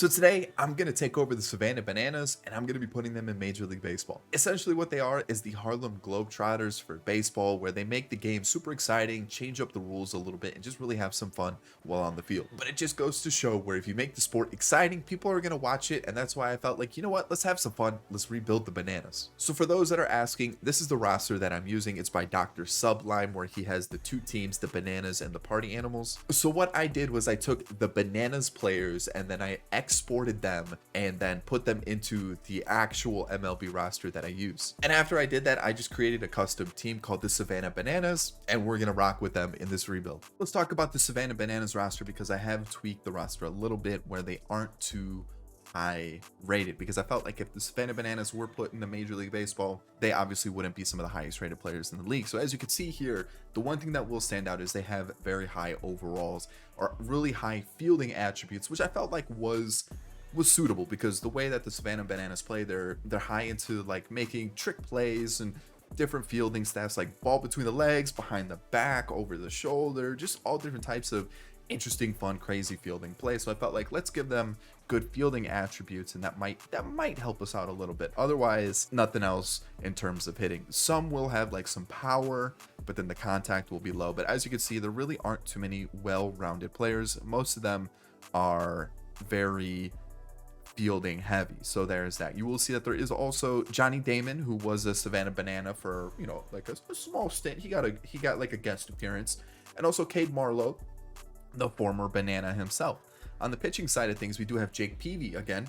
So today I'm going to take over the Savannah Bananas and I'm going to be putting them in Major League Baseball. Essentially what they are is the Harlem Globetrotters for baseball, where they make the game super exciting, change up the rules a little bit, and just really have some fun while on the field. But it just goes to show where if you make the sport exciting, people are going to watch it, and that's why I felt like, you know what, let's have some fun. Let's rebuild the Bananas. So for those that are asking, this is the roster that I'm using. It's by Dr. Sublime, where he has the two teams, the Bananas and the Party Animals. So what I did was I took the Bananas players and then I exported them and then put them into the actual MLB roster that I use. And after I did that, I just created a custom team called the Savannah Bananas, and we're gonna rock with them in this rebuild. Let's talk about the Savannah Bananas roster, because I have tweaked the roster a little bit where they aren't too high rated, because I felt like if the Savannah Bananas were put into Major League Baseball, they obviously wouldn't be some of the highest rated players in the league. So as you can see here, the one thing that will stand out is they have very high overalls or really high fielding attributes, which I felt like was suitable, because the way that the Savannah Bananas play, they're high into like making trick plays and different fielding stats, like ball between the legs, behind the back, over the shoulder, just all different types of interesting, fun, crazy fielding play. So I felt like let's give them good fielding attributes, and that might help us out a little bit. Otherwise, nothing else in terms of hitting. Some will have like some power, but then the contact will be low. But as you can see, there really aren't too many well-rounded players. Most of them are very fielding heavy. So there's that. You will see that there is also Johnny Damon, who was a Savannah Banana for, you know, like a small stint. He got like a guest appearance. And also Cade Marlowe, the former Banana himself. On the pitching side of things, we do have Jake Peavy, again,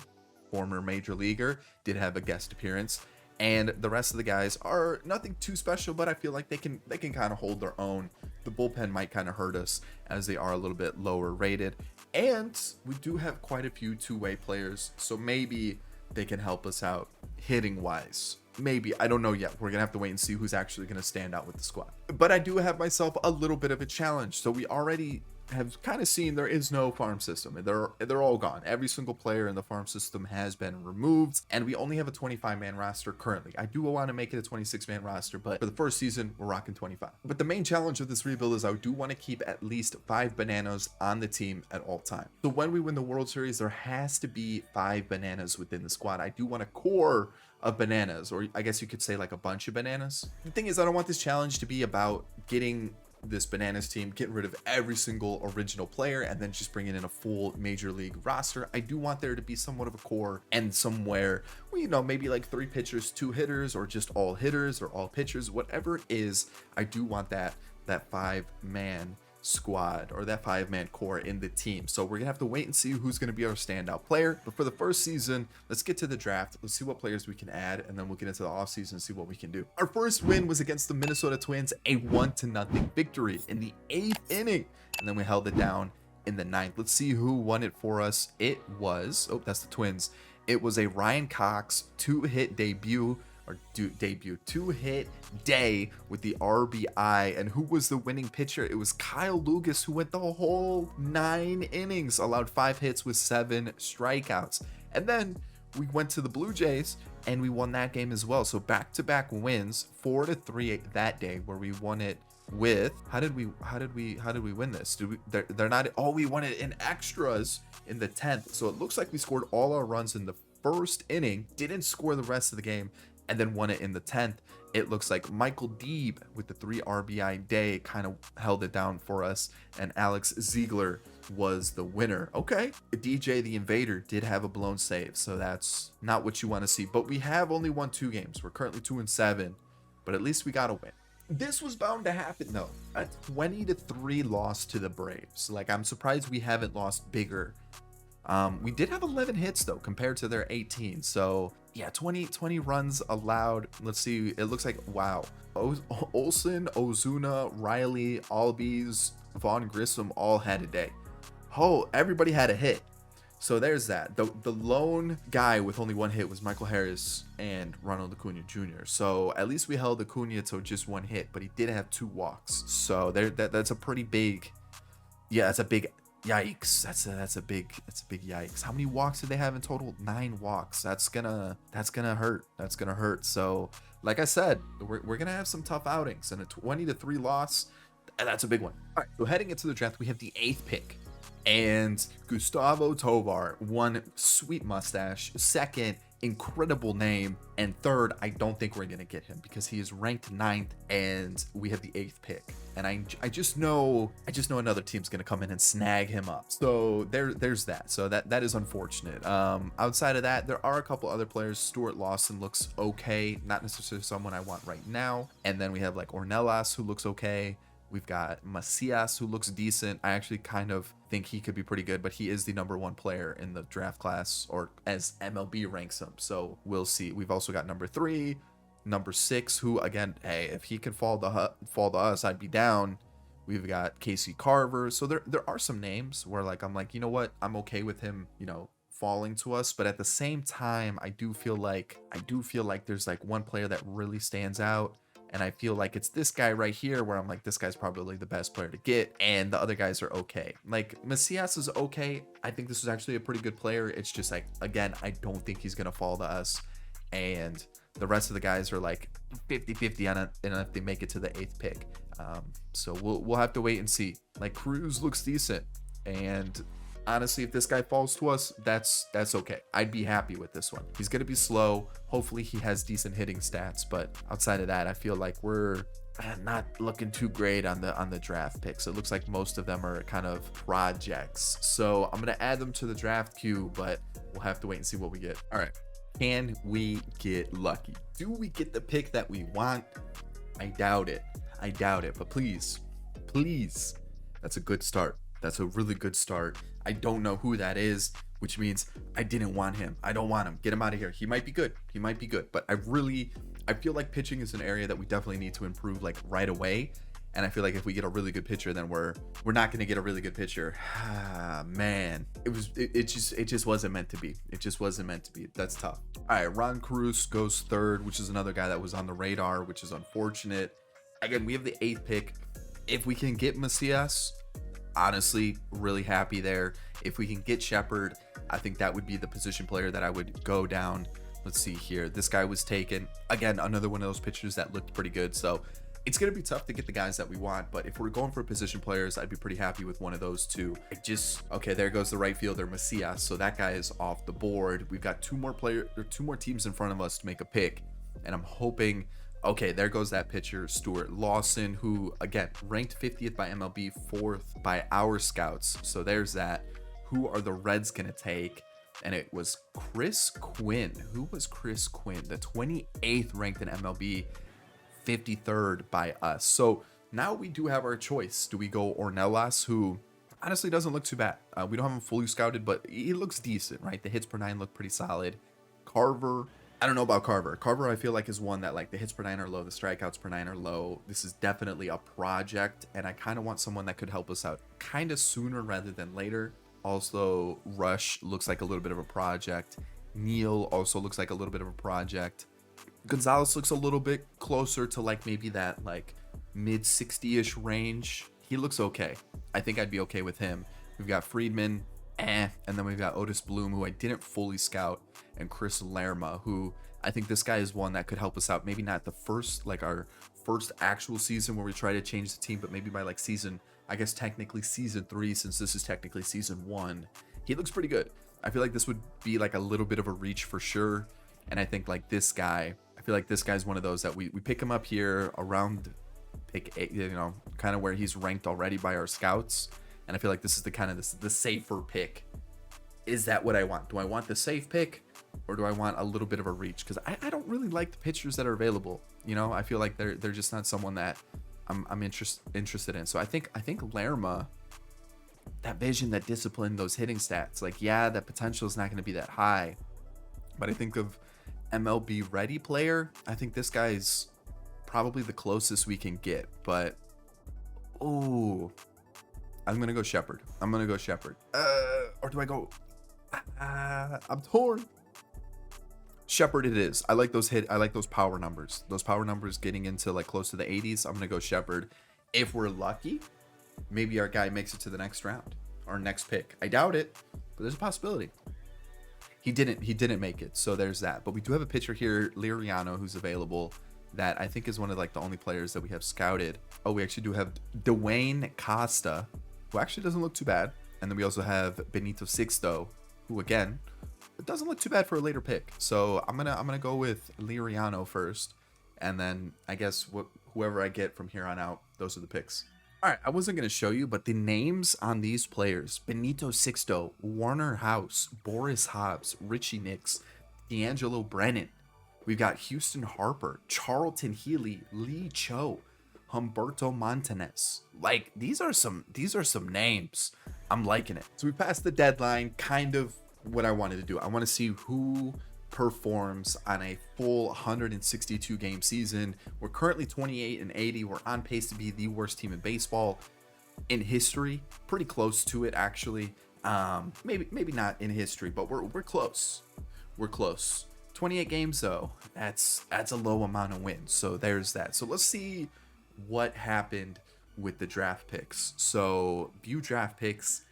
former major leaguer, did have a guest appearance. And the rest of the guys are nothing too special, but I feel like they can kind of hold their own. The bullpen might kind of hurt us as they are a little bit lower rated. And we do have quite a few two-way players, so maybe they can help us out hitting wise. Maybe, I don't know yet. We're gonna have to wait and see who's actually gonna stand out with the squad. But I do have myself a little bit of a challenge. So we already have kind of seen there is no farm system. They're all gone. Every single player in the farm system has been removed, and we only have a 25-man roster currently. I do want to make it a 26-man roster, but for the first season, we're rocking 25. But the main challenge of this rebuild is I do want to keep at least 5 Bananas on the team at all time. So when we win the World Series, there has to be 5 Bananas within the squad. I do want a core of Bananas, or I guess you could say like a bunch of Bananas. The thing is, I don't want this challenge to be about getting this Bananas team, getting rid of every single original player and then just bringing in a full major league roster. I do want there to be somewhat of a core, and somewhere, well, you know, maybe like 3 pitchers, 2 hitters, or just all hitters or all pitchers, whatever it is. I do want that 5-man squad, or that 5-man core in the team. So we're gonna have to wait and see who's gonna be our standout player. But for the first season, let's get to the draft. Let's see what players we can add, and then we'll get into the offseason and see what we can do. Our first win was against the Minnesota Twins, a 1-0 victory in the 8th inning, and then we held it down in the 9th. Let's see who won it for us. It was, oh, that's the Twins. It was a Ryan Cox 2-hit debut, or debut 2-hit day with the RBI. And who was the winning pitcher? It was Kyle Lucas, who went the whole 9 innings, allowed 5 hits with 7 strikeouts. And then we went to the Blue Jays and we won that game as well. So back-to-back wins, 4-3 that day, where we won it with, how did we win this? They're not, oh, we won it in extras in the 10th. So it looks like we scored all our runs in the first inning, didn't score the rest of the game, and then won it in the 10th. It looks like Michael Deeb with the 3 RBI day kind of held it down for us, and Alex Ziegler was the winner. Okay, DJ the Invader did have a blown save, so that's not what you want to see. But we have only won 2 games. We're currently 2-7, but at least we got a win. This was bound to happen though. A 20-3 loss to the Braves. Like, I'm surprised we haven't lost bigger. We did have 11 hits though compared to their 18. So yeah, 20 runs allowed. Let's see. It looks like, wow. Olsen, Ozuna, Riley, Albies, Vaughn Grissom all had a day. Oh, everybody had a hit. So there's that. The lone guy with only 1 hit was Michael Harris and Ronald Acuna Jr. So at least we held Acuna to just 1 hit, but he did have 2 walks. So that's a pretty big, yeah, that's a big yikes. That's a big yikes. How many walks did they have in total? 9 walks. That's gonna hurt. That's gonna hurt. So like I said, we're gonna have some tough outings, and a 20-3 loss, and that's a big one. All right, so heading into the draft, we have the 8th pick. And Gustavo Tovar, one, sweet mustache. Second, incredible name. And third, I don't think we're gonna get him because he is ranked 9th and we have the 8th pick. And I just know another team's gonna come in and snag him up. So there's that. So that is unfortunate. Outside of that, there are a couple other players. Stuart Lawson looks okay, not necessarily someone I want right now. And then we have like Ornelas, who looks okay. We've got Macias, who looks decent. I actually kind of think he could be pretty good, but he is the #1 player in the draft class, or as MLB ranks him. So we'll see. We've also got number 3, number 6, who again, hey, if he could fall to us, I'd be down. We've got Casey Carver. So there are some names where like I'm like, you know what, I'm okay with him, falling to us. But at the same time, I do feel like there's like one player that really stands out. And I feel like it's this guy right here where I'm like, this guy's probably the best player to get. And the other guys are okay. Like Macias is okay. I think this is actually a pretty good player. It's just like, again, I don't think he's going to fall to us. And the rest of the guys are like 50-50 on it. And if they make it to the 8th pick. So we'll have to wait and see. Like Cruz looks decent. And honestly, if this guy falls to us, that's okay. I'd be happy with this one. He's gonna be slow. Hopefully he has decent hitting stats, but outside of that, I feel like we're not looking too great on the draft picks. It looks like most of them are kind of projects. So I'm gonna add them to the draft queue, but we'll have to wait and see what we get. All right. Can we get lucky? Do we get the pick that we want? I doubt it. But please, that's a good start. That's a really good start. I don't know who that is, which means I didn't want him. I don't want him. Get him out of here. He might be good. But I feel like pitching is an area that we definitely need to improve like right away. And I feel like if we get a really good pitcher, then we're not going to get a really good pitcher. Man, it just wasn't meant to be. That's tough. All right, Ron Cruz goes 3rd, which is another guy that was on the radar, which is unfortunate. Again, we have the 8th pick. If we can get Macias, honestly, really happy there. If we can get Shepard, I think that would be the position player that I would go down. Let's see here. This guy was taken. Again, another one of those pitchers that looked pretty good. So it's going to be tough to get the guys that we want. But if we're going for position players, I'd be pretty happy with one of those two. Okay, there goes the right fielder, Macias. So that guy is off the board. We've got two more teams in front of us to make a pick. And I'm hoping... Okay, there goes that pitcher, Stuart Lawson, who, again, ranked 50th by MLB, 4th by our scouts. So there's that. Who are the Reds going to take? And it was Chris Quinn. Who was Chris Quinn? The 28th ranked in MLB, 53rd by us. So now we do have our choice. Do we go Ornelas, who honestly doesn't look too bad? We don't have him fully scouted, but he looks decent, right? The hits per 9 look pretty solid. Carver... I don't know about Carver. Carver, I feel like, is one that like the hits per 9 are low, the strikeouts per 9 are low. This is definitely a project, and I kind of want someone that could help us out kind of sooner rather than later. Also, Rush looks like a little bit of a project. Neal also looks like a little bit of a project. Gonzalez looks a little bit closer to like maybe that like mid 60-ish range. He looks okay. I think I'd be okay with him. We've got Friedman, and then we've got Otis Bloom, who I didn't fully scout, and Chris Lerma, who I think this guy is one that could help us out. Maybe not the first, like our first actual season where we try to change the team, but maybe by like season, I guess technically season 3, since this is technically season 1. He looks pretty good. I feel like this would be like a little bit of a reach for sure. And I think like this guy, I feel like this guy's one of those that we pick him up here around pick 8, kind of where he's ranked already by our scouts. And I feel like this is the safer pick. Is that what I want? Do I want the safe pick, or do I want a little bit of a reach? Because I don't really like the pitchers that are available. I feel like they're just not someone that I'm interested in. So I think Lerma, that vision, that discipline, those hitting stats, like, yeah, that potential is not going to be that high. But I think of MLB ready player, I think this guy's probably the closest we can get. But I'm gonna go Shepard. Or do I go? I'm torn. Shepard it is. I like those power numbers. Those power numbers getting into like close to the 80s. I'm gonna go Shepard. If we're lucky, maybe our guy makes it to the next round, our next pick. I doubt it, but there's a possibility. He didn't make it, so there's that. But we do have a pitcher here, Liriano, who's available, that I think is one of like the only players that we have scouted. Oh, we actually do have Dwayne Costa, who actually doesn't look too bad. And then we also have Benito Sixto, who again, it doesn't look too bad for a later pick. So I'm gonna go with Liriano first, and then I guess whoever I get from here on out, those are the picks. All right, I wasn't gonna show you, but the names on these players: Benito Sixto, Warner House, Boris Hobbs, Richie Nix, D'Angelo Brennan. We've got Houston Harper, Charlton Healy, Lee Cho, Humberto Montanez. Like these are some names. I'm liking it. So we passed the deadline, kind of what I wanted to do. I want to see who performs on a full 162 game season. We're currently 28-80. We're on pace to be the worst team in baseball in history. Pretty close to it, actually. Maybe not in history, but we're close. We're close. 28 games though. That's a low amount of wins. So there's that. So let's see what happened with the draft picks. So view draft picks.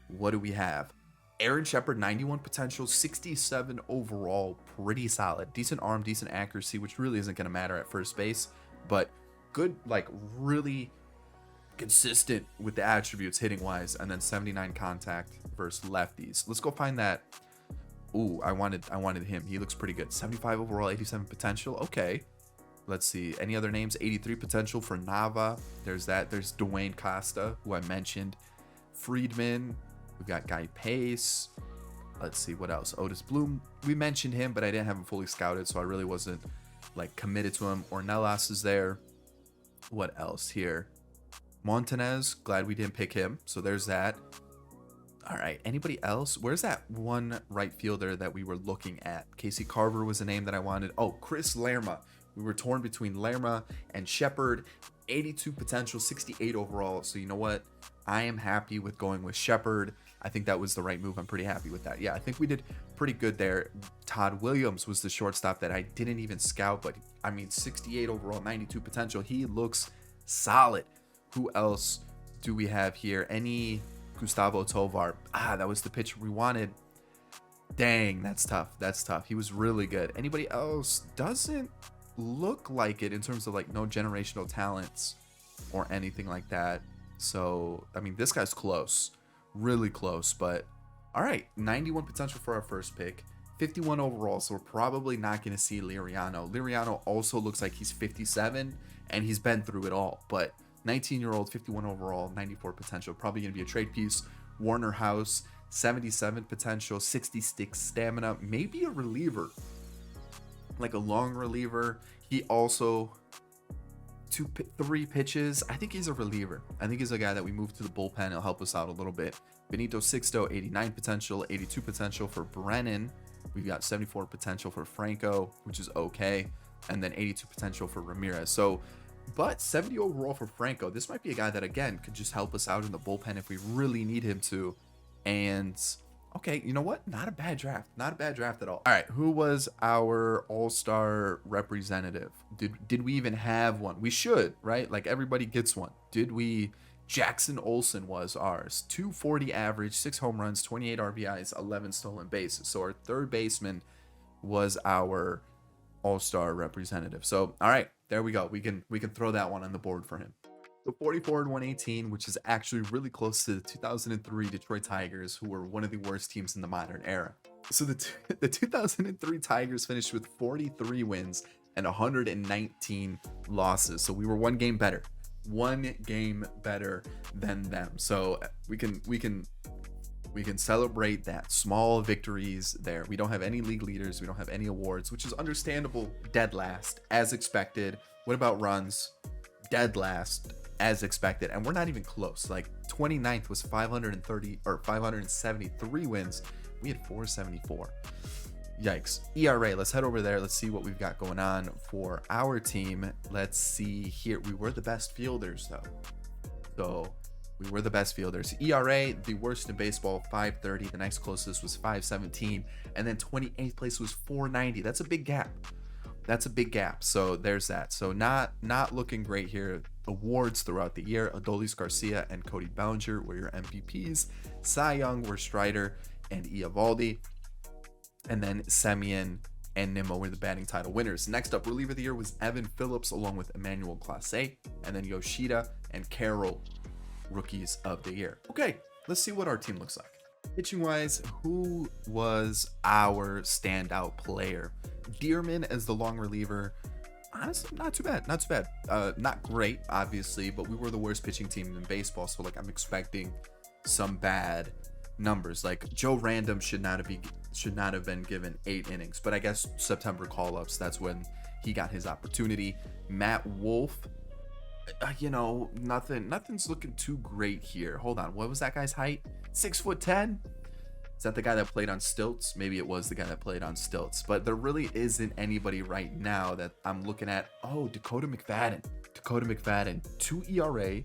What do we have? Aaron Shepard, 91 potential, 67 overall, pretty solid. Decent arm, decent accuracy, which really isn't going to matter at first base, but good, like really consistent with the attributes hitting wise. And then 79 contact versus lefties. Let's go find that. Ooh, I wanted him. He looks pretty good. 75 overall, 87 potential. Okay. Let's see. Any other names? 83 potential for Nava. There's that. There's Dwayne Costa, who I mentioned. Friedman. We've got Guy Pace. Let's see what else. Otis Bloom. We mentioned him, but I didn't have him fully scouted, so I really wasn't like committed to him. Ornelas is there. What else here? Montanez. Glad we didn't pick him. So there's that. All right. Anybody else? Where's that one right fielder that we were looking at? Casey Carver was a name that I wanted. Oh, Chris Lerma. We were torn between Lerma and Shepard. 82 potential, 68 overall. So you know what? I am happy with going with Shepard. I think that was the right move. I'm pretty happy with that. Yeah, I think we did pretty good there. Todd Williams was the shortstop that I didn't even scout, but I mean, 68 overall, 92 potential. He looks solid. Who else do we have here? Any Gustavo Tovar? That was the pitcher we wanted. Dang, that's tough. That's tough. He was really good. Anybody else? Doesn't look like it in terms of like no generational talents or anything like that. So, I mean, this guy's close. Really close, but all right, 91 potential for our first pick, 51 overall, so we're probably not going to see Liriano. Liriano also looks like he's 57, and he's been through it all, but 19-year-old, 51 overall, 94 potential, probably going to be a trade piece. Warner House, 77 potential, 66 stamina, maybe a reliever, like a long reliever. He also... 3 pitches. I think he's a reliever. I think he's a guy that we move to the bullpen. He'll help us out a little bit. Benito Sixto, 89 potential, 82 potential for Brennan. We've got 74 potential for Franco, which is okay. And then 82 potential for Ramirez. So, but 70 overall for Franco. This might be a guy that, again, could just help us out in the bullpen if we really need him to. And okay, you know what? Not a bad draft. Not a bad draft at all. All right, who was our all-star representative? Did we even have one? We should, right? Like everybody gets one. Did we? Jackson Olsen was ours. 240 average, 6 home runs, 28 RBIs, 11 stolen bases. So our third baseman was our all-star representative. So, all right, there we go. We can throw that one on the board for him. So 44 and 118, which is actually really close to the 2003 Detroit Tigers, who were one of the worst teams in the modern era. So the 2003 Tigers finished with 43 wins and 119 losses. So we were one game better than them. So we can celebrate that. Small victories there. We don't have any league leaders. We don't have any awards, which is understandable. Dead last, as expected. What about runs? Dead last, as expected. And we're not even close. Like 29th was 530 or 573 wins. We had 474. Yikes. ERA, let's head over there. Let's see what we've got going on for our team. Let's see here. We were the best fielders though. So we were the best fielders. ERA, the worst in baseball, 530. The next closest was 517. And then 28th place was 490. That's a big gap. That's a big gap. So there's that. So not looking great here. Awards throughout the year. Adolis Garcia and Cody Bellinger were your MVPs. Cy Young were Strider and Eovaldi. And then Semien and Nimmo were the batting title winners. Next up, reliever of the year was Evan Phillips along with Emmanuel Clase. And then Yoshida and Carroll, rookies of the year. Okay, let's see what our team looks like. Pitching wise, who was our standout player? Dearman as the long reliever. Honestly, not too bad. Not too bad. Not great, obviously, but we were the worst pitching team in baseball. So like I'm expecting some bad numbers. Like Joe Random should not have been given 8 innings. But I guess September call-ups, that's when he got his opportunity. Matt Wolf, nothing's looking too great here. Hold on, what was that guy's height? 6'10". Is that the guy that played on stilts? Maybe it was the guy that played on stilts, but there really isn't anybody right now that I'm looking at. Oh, Dakota McFadden, 2 ERA,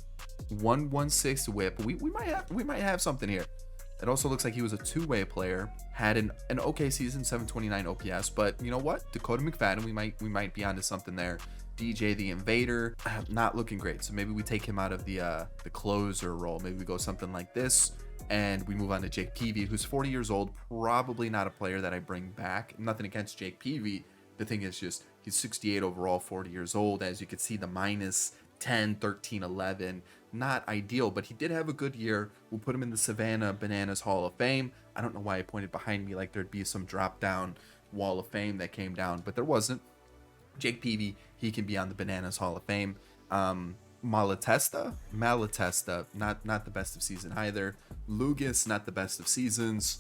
1.16 whip. We might have something here. It also looks like he was a two-way player, had an okay season, 729 OPS, but you know what? Dakota McFadden, we might be onto something there. DJ the Invader, not looking great. So maybe we take him out of the closer role. Maybe we go something like this, and we move on to Jake Peavy, who's 40 years old. Probably not a player that I bring back. Nothing against Jake Peavy. The thing is just he's 68 overall, 40 years old. As you can see, the minus 10, 13, 11. Not ideal, but he did have a good year. We'll put him in the Savannah Bananas Hall of Fame. I don't know why I pointed behind me like there'd be some drop down wall of fame that came down, but there wasn't. Jake Peavy, he can be on the Bananas Hall of Fame. Malatesta, not the best of season either. Lugas, not the best of seasons.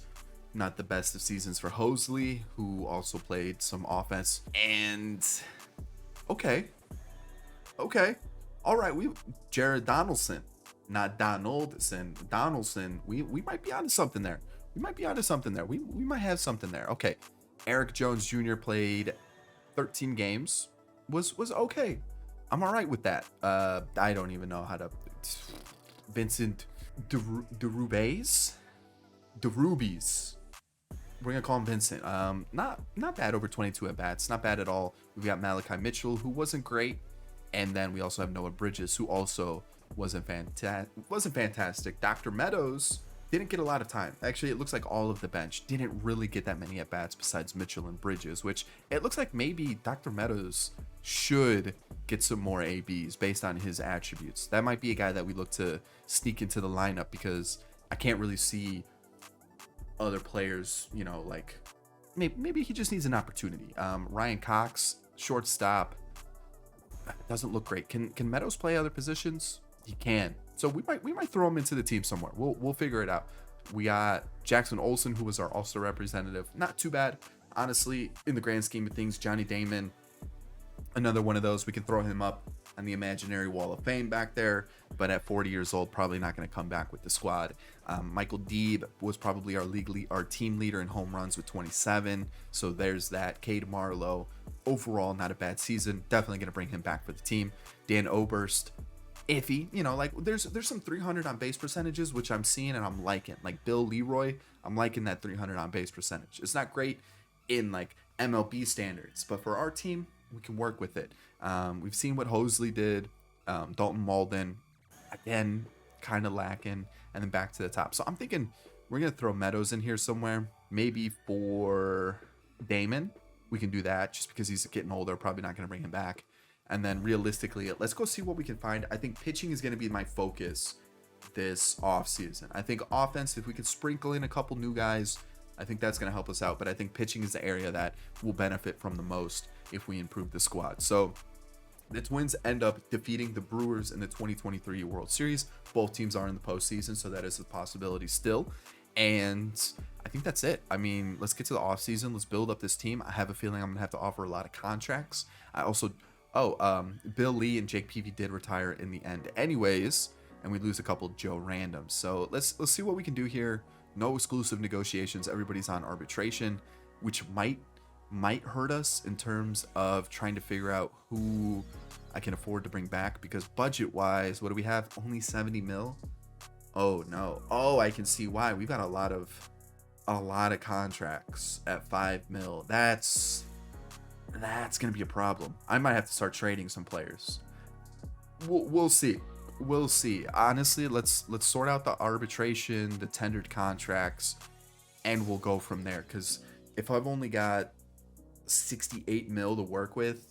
Not the best of seasons for Hosley, who also played some offense. And okay, all right. Jared Donaldson, not Donaldson. Donaldson. We might be onto something there. We might have something there. Okay, Eric Jones Jr. played 13 games. Was okay. I'm all right with that. I don't even know how to. Vincent DeRubies. We're gonna call him Vincent. Not bad over 22 at bats. Not bad at all. We've got Malachi Mitchell, who wasn't great, and then we also have Noah Bridges, who also wasn't fantastic. Dr. Meadows didn't get a lot of time. Actually, it looks like all of the bench didn't really get that many at bats besides Mitchell and Bridges, which it looks like maybe Dr. Meadows should get some more ABs based on his attributes. That might be a guy that we look to sneak into the lineup because I can't really see other players, like maybe he just needs an opportunity. Ryan Cox, shortstop, doesn't look great. Can Meadows play other positions? He can. So we might throw him into the team somewhere. We'll figure it out. We got Jackson Olsen, who was our All-Star representative. Not too bad, honestly, in the grand scheme of things. Johnny Damon, another one of those. We can throw him up on the imaginary wall of fame back there, but at 40 years old, probably not going to come back with the squad. Michael Deeb was probably our team leader in home runs with 27. So there's that. Cade Marlowe, overall, not a bad season. Definitely going to bring him back for the team. Dan Oberst, iffy, there's some 300 on base percentages, which I'm seeing and I'm liking. Like Bill Leroy, I'm liking that 300 on base percentage. It's not great in like MLB standards, but for our team, we can work with it. We've seen what Hosley did. Dalton Malden, again, kind of lacking, and then back to the top. So I'm thinking we're going to throw Meadows in here somewhere. Maybe for Damon, we can do that just because he's getting older. Probably not going to bring him back. And then realistically, let's go see what we can find. I think pitching is going to be my focus this offseason. I think offense, if we can sprinkle in a couple new guys, I think that's going to help us out. But I think pitching is the area that will benefit from the most if we improve the squad. So the Twins end up defeating the Brewers in the 2023 World Series. Both teams are in the postseason, so that is a possibility still. And I think that's it. I mean, let's get to the offseason. Let's build up this team. I have a feeling I'm going to have to offer a lot of contracts. Bill Lee and Jake Peavy did retire in the end anyways, and we lose a couple Joe Randoms. So let's see what we can do here. No exclusive negotiations. Everybody's on arbitration, which might hurt us in terms of trying to figure out who I can afford to bring back, because budget-wise, what do we have? Only 70 mil? Oh no. Oh, I can see why. We've got a lot of contracts at 5 mil. That's gonna be a problem. I might have to start trading some players. We'll see. Honestly, let's sort out the arbitration, the tendered contracts, and we'll go from there. Because if I've only got 68 mil to work with,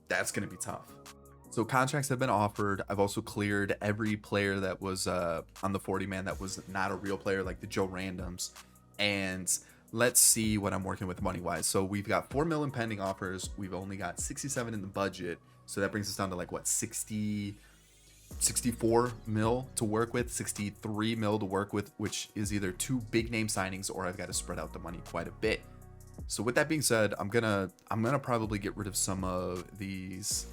that's gonna be tough. So contracts have been offered. I've also cleared every player that was on the 40 man that was not a real player, like the Joe Randoms. And let's see what I'm working with money wise. So we've got 4 million pending offers. We've only got 67 in the budget. So that brings us down to like what, 64 mil to work with, 63 mil to work with, which is either 2 big name signings or I've got to spread out the money quite a bit. So with that being said, I'm gonna probably get rid of some of these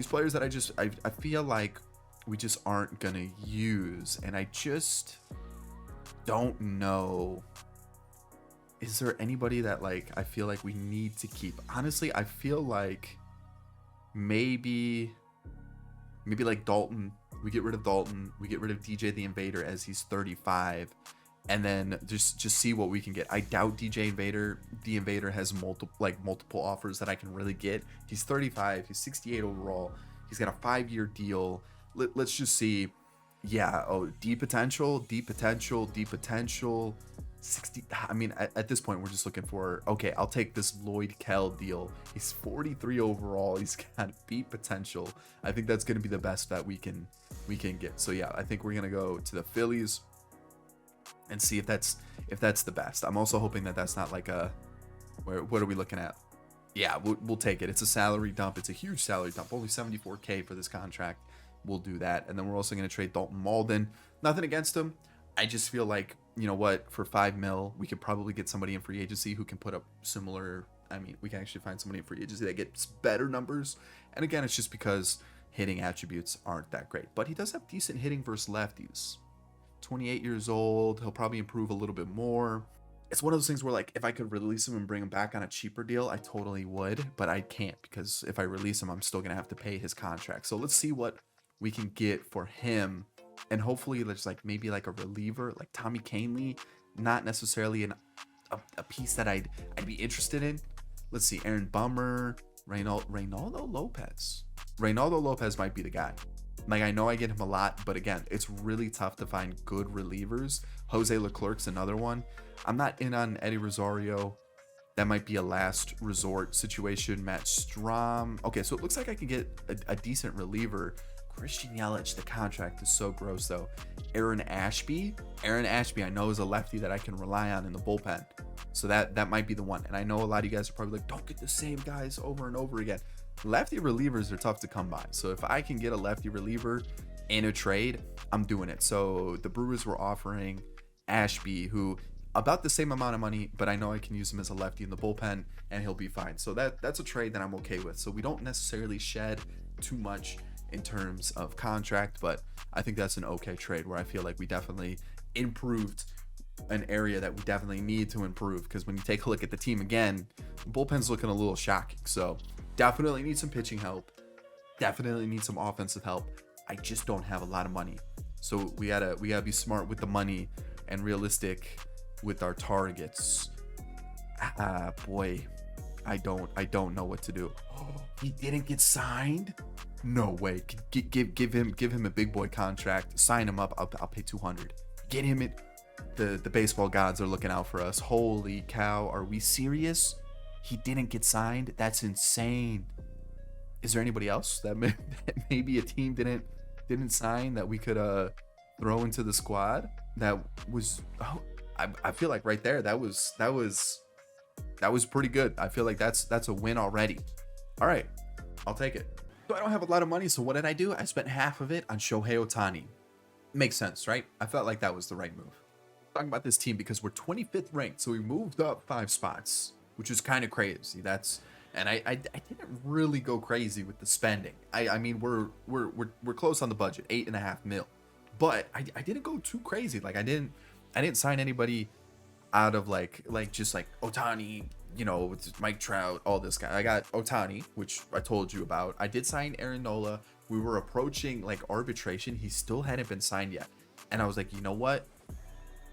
players that I feel like we just aren't gonna use, and I just don't know. Is there anybody that like I feel like we need to keep? Honestly, I feel like maybe like Dalton. We get rid of Dalton. We get rid of DJ the Invader as he's 35, and then just see what we can get. I doubt DJ Invader, the Invader, has multiple offers that I can really get. He's 35. He's 68 overall. He's got a 5-year deal. Let's just see. Yeah. Oh, D potential. 60. I mean, at this point, we're just looking for. Okay, I'll take this Lloyd Kell deal. He's 43 overall. He's got beat potential. I think that's gonna be the best that we can get. So yeah, I think we're gonna go to the Phillies and see if that's the best. I'm also hoping that that's not like a what are we looking at? Yeah, we'll take it. It's a salary dump. It's a huge salary dump. Only 74K for this contract. We'll do that. And then we're also going to trade Dalton Malden. Nothing against him. I just feel like, you know what, for 5 mil, we could probably get somebody in free agency who can put up similar. I mean, we can actually find somebody in free agency that gets better numbers. And again, it's just because hitting attributes aren't that great. But he does have decent hitting versus lefties. 28 years old. He'll probably improve a little bit more. It's one of those things where, like, if I could release him and bring him back on a cheaper deal, I totally would, but I can't, because if I release him, I'm still gonna have to pay his contract. So let's see what we can get for him, and hopefully there's like maybe like a reliever like Tommy Canley, not necessarily a piece that I'd be interested in. Let's see, Aaron Bummer, Reynaldo Lopez. Reynaldo Lopez might be the guy. Like, I know I get him a lot, but again, it's really tough to find good relievers. Jose Leclerc's another one. I'm not in on Eddie Rosario. That might be a last resort situation. Matt Strom. Okay, so it looks like I can get a decent reliever. Christian Yelich, the contract is so gross though. Aaron Ashby, I know is a lefty that I can rely on in the bullpen. So that might be the one. And I know a lot of you guys are probably like, don't get the same guys over and over again. Lefty relievers are tough to come by. So if I can get a lefty reliever in a trade, I'm doing it. So the Brewers were offering Ashby, who about the same amount of money, but I know I can use him as a lefty in the bullpen and he'll be fine. So that's a trade that I'm okay with. So we don't necessarily shed too much in terms of contract, but I think that's an okay trade where I feel like we definitely improved an area that we definitely need to improve, because when you take a look at the team again, the bullpen's looking a little shocking. So definitely need some pitching help, definitely need some offensive help. I just don't have a lot of money, so we gotta be smart with the money and realistic with our targets. Boy, I don't know what to do. He didn't get signed? No way. Give him a big boy contract. Sign him up. I'll pay 200. Get him it. The baseball gods are looking out for us. Holy cow! Are we serious? He didn't get signed? That's insane. Is there anybody else that maybe a team didn't sign that we could throw into the squad? That was I feel like right there that was pretty good. I feel like that's a win already. All right, I'll take it. So I don't have a lot of money, so what did I do? I spent half of it on Shohei Ohtani. Makes sense, right? I felt like that was the right move. Talking about this team because we're 25th ranked, so we moved up 5 spots, which is kind of crazy. And I didn't really go crazy with the spending. I mean, we're close on the budget, 8.5 mil, but I didn't go too crazy. Like I didn't sign anybody out of like just like Ohtani, you know, it's Mike Trout, all this guy. I got Ohtani, which I told you about. I did sign Aaron Nola. We were approaching like arbitration. He still hadn't been signed yet. And I was like, you know what?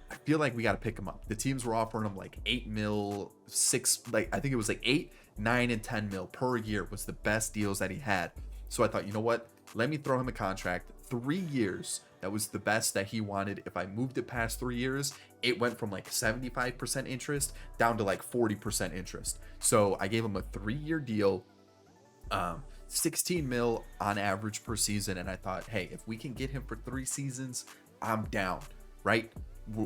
I feel like we got to pick him up. The teams were offering him like 8 mil, 6, like I think it was like 8, 9, and 10 mil per year was the best deals that he had. So I thought, you know what? Let me throw him a contract. 3 years. That was the best that he wanted. If I moved it past 3 years, it went from like 75% interest down to like 40% interest. So I gave him a 3-year deal. 16 mil on average per season. And I thought, hey, if we can get him for 3 seasons, I'm down, right?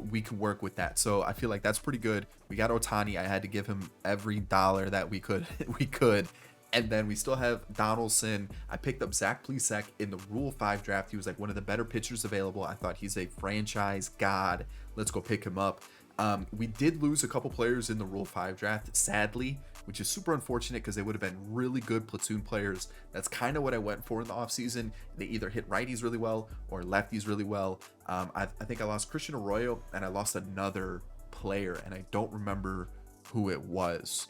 We can work with that. So I feel like that's pretty good. We got Otani. I had to give him every dollar that we could. we could. And then we still have Donaldson. I picked up Zach Plesac in the Rule 5 draft. He was like one of the better pitchers available. I thought he's a franchise god. Let's go pick him up. We did lose a couple players in the Rule 5 draft, sadly, which is super unfortunate because they would have been really good platoon players. That's kind of what I went for in the offseason. They either hit righties really well or lefties really well. I think I lost Christian Arroyo and I lost another player, and I don't remember who it was.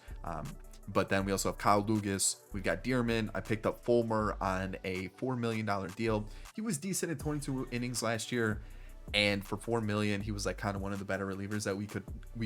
But then we also have Kyle Lucas. We've got Dearman. I picked up Fulmer on a $4 million deal. He was decent in 22 innings last year. And for $4 million, he was like kind of one of the better relievers that we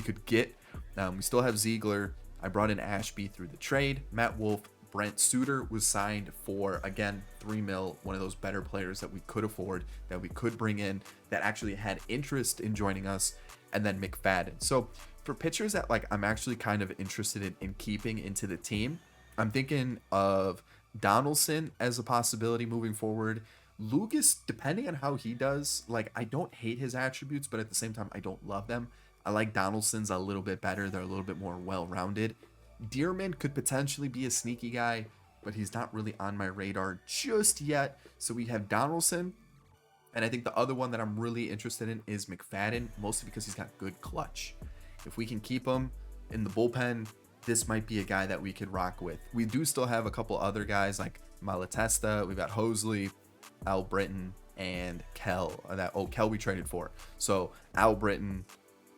could get. We still have Ziegler. I brought in Ashby through the trade. Matt Wolf, Brent Suter was signed for, again, $3 million. One of those better players that we could afford, that we could bring in, that actually had interest in joining us. And then McFadden. So for pitchers that like I'm actually kind of interested in keeping into the team, I'm thinking of Donaldson as a possibility moving forward. Lucas, depending on how he does, like I don't hate his attributes, but at the same time I don't love them. I like Donaldson's a little bit better. They're a little bit more well-rounded. Dearman could potentially be a sneaky guy, but he's not really on my radar just yet. So we have Donaldson, and I think the other one that I'm really interested in is McFadden, mostly because he's got good clutch. If we can keep him in the bullpen, this might be a guy that we could rock with. We do still have a couple other guys like Malatesta. We've got Hosley, Al Britton, and Kel. Kel we traded for. So Al Britton,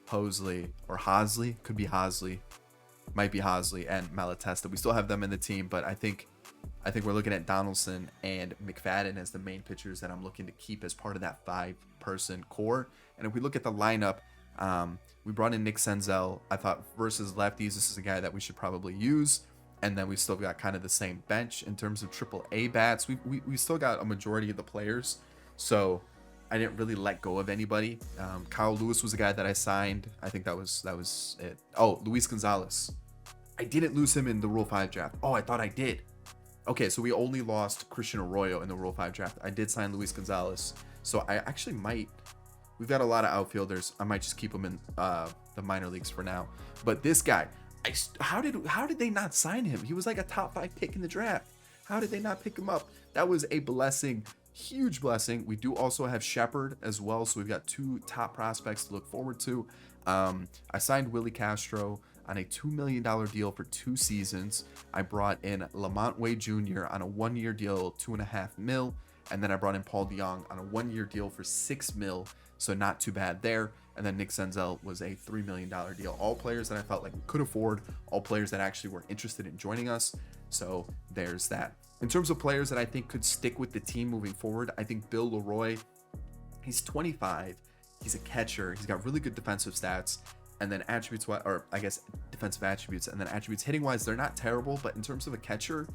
Hosley, or Hosley, could be Hosley, might be Hosley, and Malatesta. We still have them in the team, but I think we're looking at Donaldson and McFadden as the main pitchers that I'm looking to keep as part of that 5-person core. And if we look at the lineup, we brought in Nick Senzel. I thought versus lefties, this is a guy that we should probably use. And then we still got kind of the same bench in terms of AAA bats. We still got a majority of the players, so I didn't really let go of anybody. Kyle Lewis was a guy that I signed. I think that was it. Oh, Luis Gonzalez. I didn't lose him in the Rule 5 draft. Oh, I thought I did. Okay, so we only lost Christian Arroyo in the Rule 5 draft. I did sign Luis Gonzalez, so I actually might. We've got a lot of outfielders. I might just keep him in the minor leagues for now. But this guy, how did they not sign him? He was like a top 5 pick in the draft. How did they not pick him up? That was a blessing, huge blessing. We do also have Shepard as well, so we've got 2 top prospects to look forward to. I signed Willie Castro on a $2 million deal for 2 seasons. I brought in Lamont Wade Jr. on a 1-year deal, $2.5 million. And then I brought in Paul DeYoung on a 1-year deal for $6 million. So not too bad there. And then Nick Senzel was a $3 million deal. All players that I felt like we could afford, all players that actually were interested in joining us. So there's that. In terms of players that I think could stick with the team moving forward, I think Bill Leroy, he's 25. He's a catcher. He's got really good defensive stats. And then attributes, or I guess defensive attributes, and then attributes hitting wise, they're not terrible. But in terms of a catcher,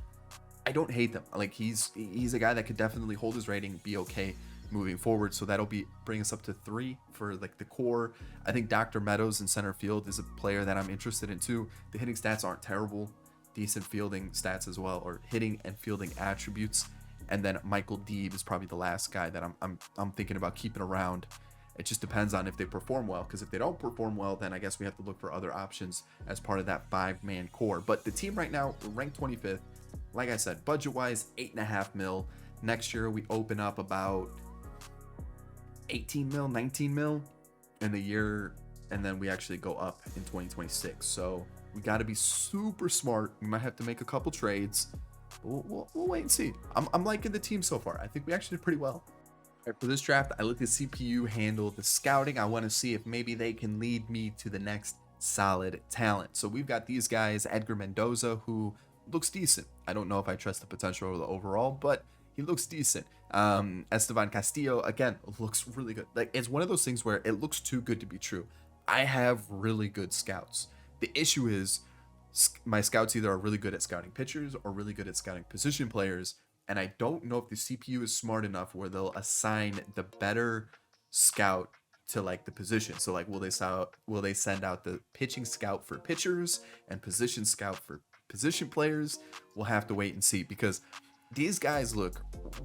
I don't hate them. Like he's a guy that could definitely hold his rating, be okay moving forward. So that'll bring us up to 3 for like the core. I think Dr. Meadows in center field is a player that I'm interested in too. The hitting stats aren't terrible, decent fielding stats as well, or hitting and fielding attributes. And then Michael Deeb is probably the last guy that I'm thinking about keeping around. It just depends on if they perform well, because if they don't perform well, then I guess we have to look for other options as part of that 5-man core. But the team right now, we're ranked 25th. Like I said, budget-wise, $8.5 million. Next year, we open up about 18 mil, 19 mil in the year, and then we actually go up in 2026. So we got to be super smart. We might have to make a couple trades. We'll wait and see. I'm liking the team so far. I think we actually did pretty well. All right, for this draft, I let the CPU handle the scouting. I want to see if maybe they can lead me to the next solid talent. So we've got these guys, Edgar Mendoza, who looks decent. I don't know if I trust the potential or the overall, but he looks decent. Esteban Castillo, again, looks really good. Like, it's one of those things where it looks too good to be true. I have really good scouts. The issue is my scouts either are really good at scouting pitchers or really good at scouting position players, and I don't know if the CPU is smart enough where they'll assign the better scout to like the position. So like, will they send out the pitching scout for pitchers and position scout for position players? We'll have to wait and see, because These guys look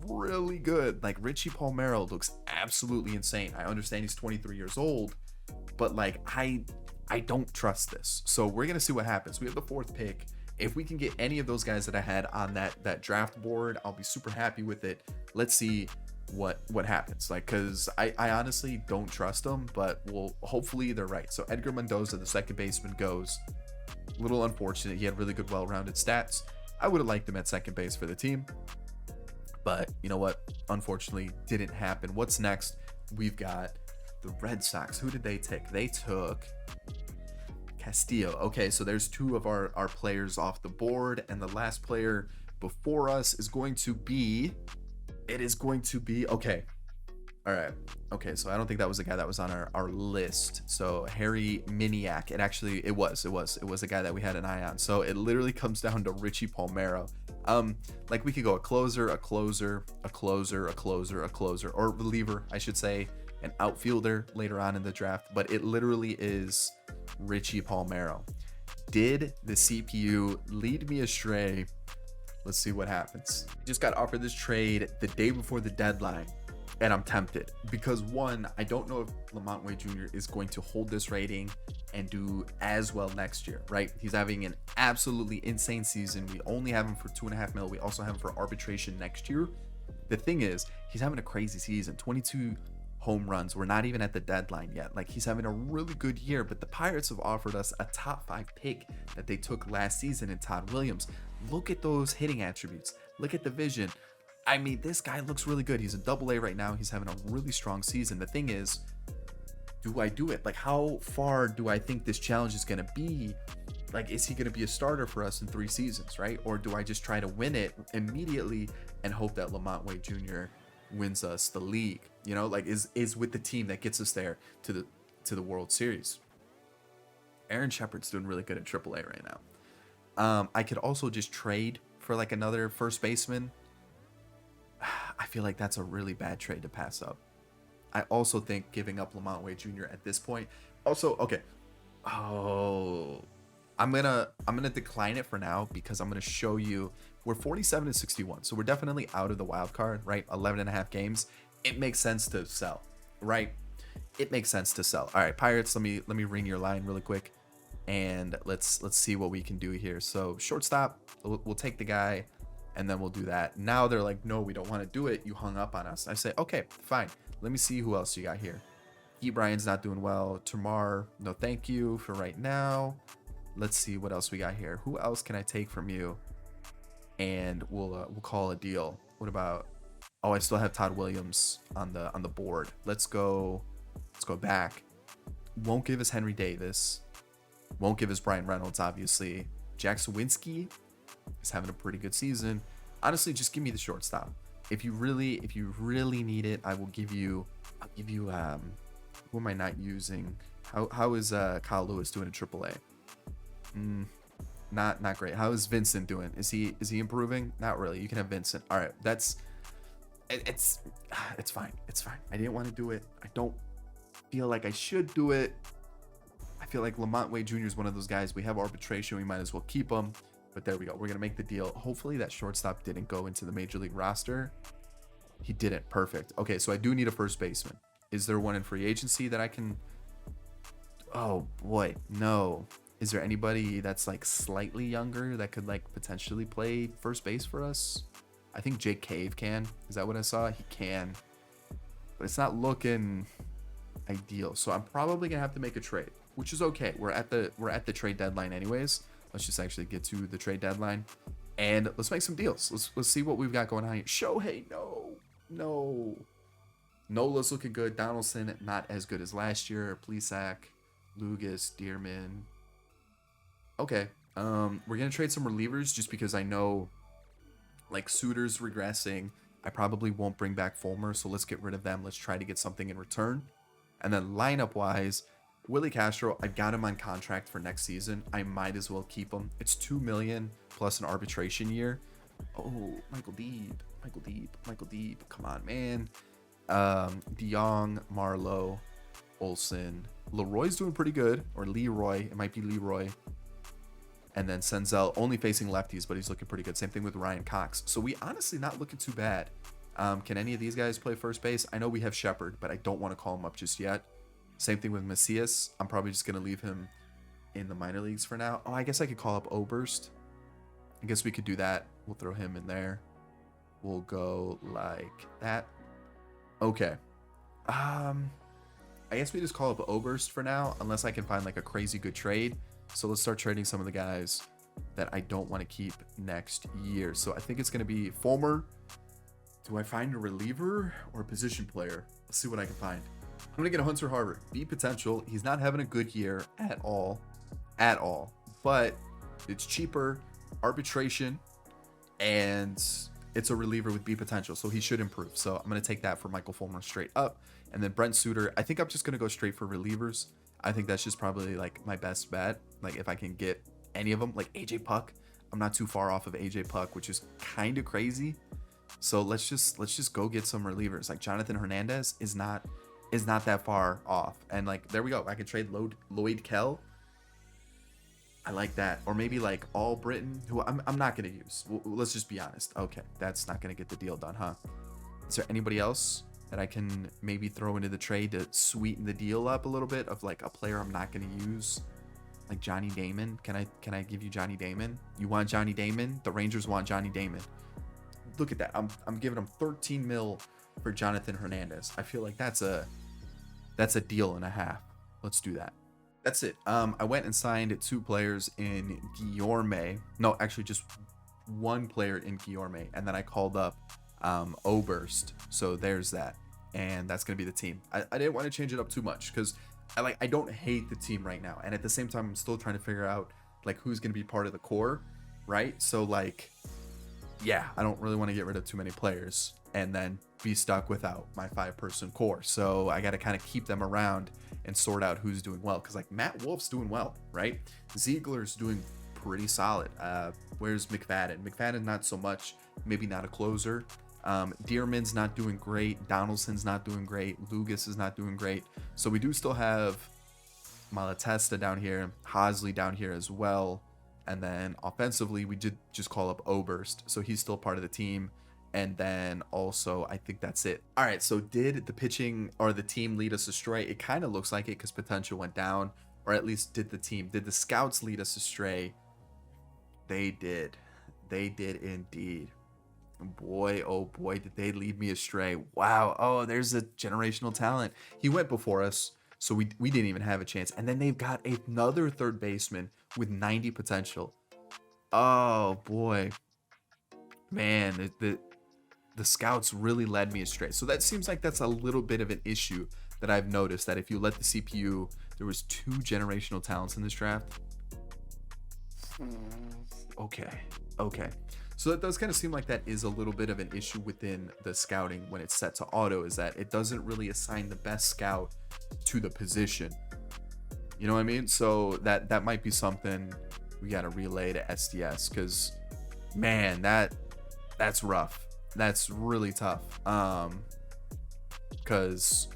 really good. Like Richie Palmero looks absolutely insane. I understand he's 23 years old, but like I don't trust this. So we're gonna see what happens. We have the 4th pick. If we can get any of those guys that I had on that draft board, I'll be super happy with it. Let's see what happens. Like, because I honestly don't trust them, but well, hopefully they're right. So Edgar Mendoza, the second baseman, goes. A little unfortunate. He had really good, well-rounded stats. I would have liked him at second base for the team, but you know what? Unfortunately, didn't happen. What's next? We've got the Red Sox. Who did they take? They took Castillo. Okay, so there's 2 of our players off the board, and the last player before us is going to be. It is going to be okay. All right. Okay, so I don't think that was the guy that was on our list. So Harry Miniak. It was a guy that we had an eye on. So it literally comes down to Richie Palmero. Like we could go a closer, a closer, a closer, a closer, a closer, or reliever, I should say, an outfielder later on in the draft. But it literally is Richie Palmero. Did the CPU lead me astray? Let's see what happens. Just got offered this trade the day before the deadline, and I'm tempted because, one, I don't know if Lamont Wade Jr. is going to hold this rating and do as well next year, right? He's having an absolutely insane season. We only have him for $2.5 million. We also have him for arbitration next year. The thing is, he's having a crazy season. 22 home runs. We're not even at the deadline yet. Like, he's having a really good year, but the Pirates have offered us a top 5 pick that they took last season in Todd Williams. Look at those hitting attributes. Look at the vision. I mean, this guy looks really good. He's a AA right now. He's having a really strong season. The thing is, do I do it? Like, how far do I think this challenge is going to be? Like, is he going to be a starter for us in 3 seasons, right? Or do I just try to win it immediately and hope that Lamont Wade Jr. wins us the league? You know, like, is with the team that gets us there to the World Series. Aaron Shepard's doing really good at AAA right now. I could also just trade for like another first baseman. I feel like that's a really bad trade to pass up. I also think giving up Lamont Wade Jr. at this point. Also, okay. Oh, I'm gonna decline it for now because I'm gonna show you we're 47-61, so we're definitely out of the wild card, right? 11.5 games. It makes sense to sell, right? It makes sense to sell. All right, Pirates. Let me ring your line really quick, and let's see what we can do here. So shortstop, we'll take the guy, and then we'll do that. Now they're like, no, we don't want to do it. You hung up on us. I say, okay, fine. Let me see who else you got here. E. Bryan's not doing well. Tamar, no thank you for right now. Let's see what else we got here. Who else can I take from you? And we'll call a deal. What about? Oh, I still have Todd Williams on the board. Let's go back. Won't give us Henry Davis. Won't give us Brian Reynolds, obviously. Jack Sawinski is having a pretty good season. Honestly, just give me the shortstop. If you really need it, I will give you. I'll give you. Who am I not using? How is Kyle Lewis doing at AAA? Not great. How is Vincent doing? Is he improving? Not really. You can have Vincent. All right, it's fine. It's fine. I didn't want to do it. I don't feel like I should do it. I feel like Lamont Wade Jr. is one of those guys. We have arbitration. We might as well keep him. But there we go. We're gonna make the deal. Hopefully that shortstop didn't go into the major league roster. He didn't. Perfect. Okay, so I do need a first baseman. Is there one in free agency that I can? Oh boy, no. Is there anybody that's like slightly younger that could like potentially play first base for us? I think Jake Cave can. Is that what I saw? He can, but it's not looking ideal. So I'm probably gonna have to make a trade, which is okay. We're at the trade deadline anyways. Let's just actually get to the trade deadline and let's make some deals. Let's see what we've got going on here. Shohei, no. Nola's looking good. Donaldson, not as good as last year. Plesac, Lugas, Dearman. Okay. We're gonna trade some relievers just because I know like Suter's regressing. I probably won't bring back Fulmer, so let's get rid of them. Let's try to get something in return. And then lineup wise, Willie Castro, I've got him on contract for next season. I might as well keep him. It's $2 million plus an arbitration year. Oh, Michael Deeb. Come on, man. DeYoung, Marlowe, Olsen. Leroy's doing pretty good. Or Leroy. It might be Leroy. And then Senzel only facing lefties, but he's looking pretty good. Same thing with Ryan Cox. So we honestly not looking too bad. Can any of these guys play first base? I know we have Shepard, but I don't want to call him up just yet. Same thing with Macias. I'm probably just going to leave him in the minor leagues for now. Oh, I guess I could call up Oberst. I guess we could do that. We'll throw him in there. We'll go like that. Okay. I guess we just call up Oberst for now, unless I can find like a crazy good trade. So let's start trading some of the guys that I don't want to keep next year. So I think it's going to be Fulmer. Do I find a reliever or a position player? Let's see what I can find. I'm going to get a Hunter Harvard. B potential. He's not having a good year at all. At all. But it's cheaper. Arbitration. And it's a reliever with B potential. So he should improve. So I'm going to take that for Michael Fulmer straight up. And then Brent Suter. I think I'm just going to go straight for relievers. I think that's just probably like my best bet. Like if I can get any of them, like AJ Puck. I'm not too far off of AJ Puck, which is kind of crazy. So let's just go get some relievers. Like Jonathan Hernandez is not that far off. And like there we go. I could trade Lloyd Kell. I like that. Or maybe like All Britain, who I'm not gonna use. Let's just be honest. Okay, that's not gonna get the deal done, huh? Is there anybody else that I can maybe throw into the trade to sweeten the deal up a little bit of like a player I'm not gonna use? Like Johnny Damon. Can I give you Johnny Damon? You want Johnny Damon? The Rangers want Johnny Damon. Look at that. I'm giving him 13 mil for Jonathan Hernandez. I feel like that's a deal and a half. Let's do that. That's it. I went and signed 2 players in Guillorme. No, actually just 1 player in Guillorme, and then I called up Oberst. So there's that, and that's gonna be the team. I didn't want to change it up too much because I don't hate the team right now, and at the same time I'm still trying to figure out like who's gonna be part of the core, right? So like, yeah, I don't really want to get rid of too many players and then be stuck without my 5-person core. So I got to kind of keep them around and sort out who's doing well. Because like Matt Wolf's doing well, right? Ziegler's doing pretty solid. Where's McFadden? McFadden, not so much. Maybe not a closer. Dearman's not doing great. Donaldson's not doing great. Lugas is not doing great. So we do still have Malatesta down here. Hosley down here as well. And then offensively, we did just call up Oberst. So he's still part of the team. And then also, I think that's it. All right, so did the pitching or the team lead us astray? It kind of looks like it because potential went down. Or at least did the scouts lead us astray? They did. They did indeed. Boy, oh boy, did they lead me astray. Wow. Oh, there's a generational talent. He went before us. So we didn't even have a chance. And then they've got another third baseman with 90 potential. Oh boy, man, the scouts really led me astray. So that seems like that's a little bit of an issue that I've noticed, that if you let the CPU, there was 2 generational talents in this draft. Okay. So that does kind of seem like that is a little bit of an issue within the scouting when it's set to auto, is that it doesn't really assign the best scout to the position. You know what I mean? So that might be something we got to relay to SDS, because man, that's rough. That's really tough. Because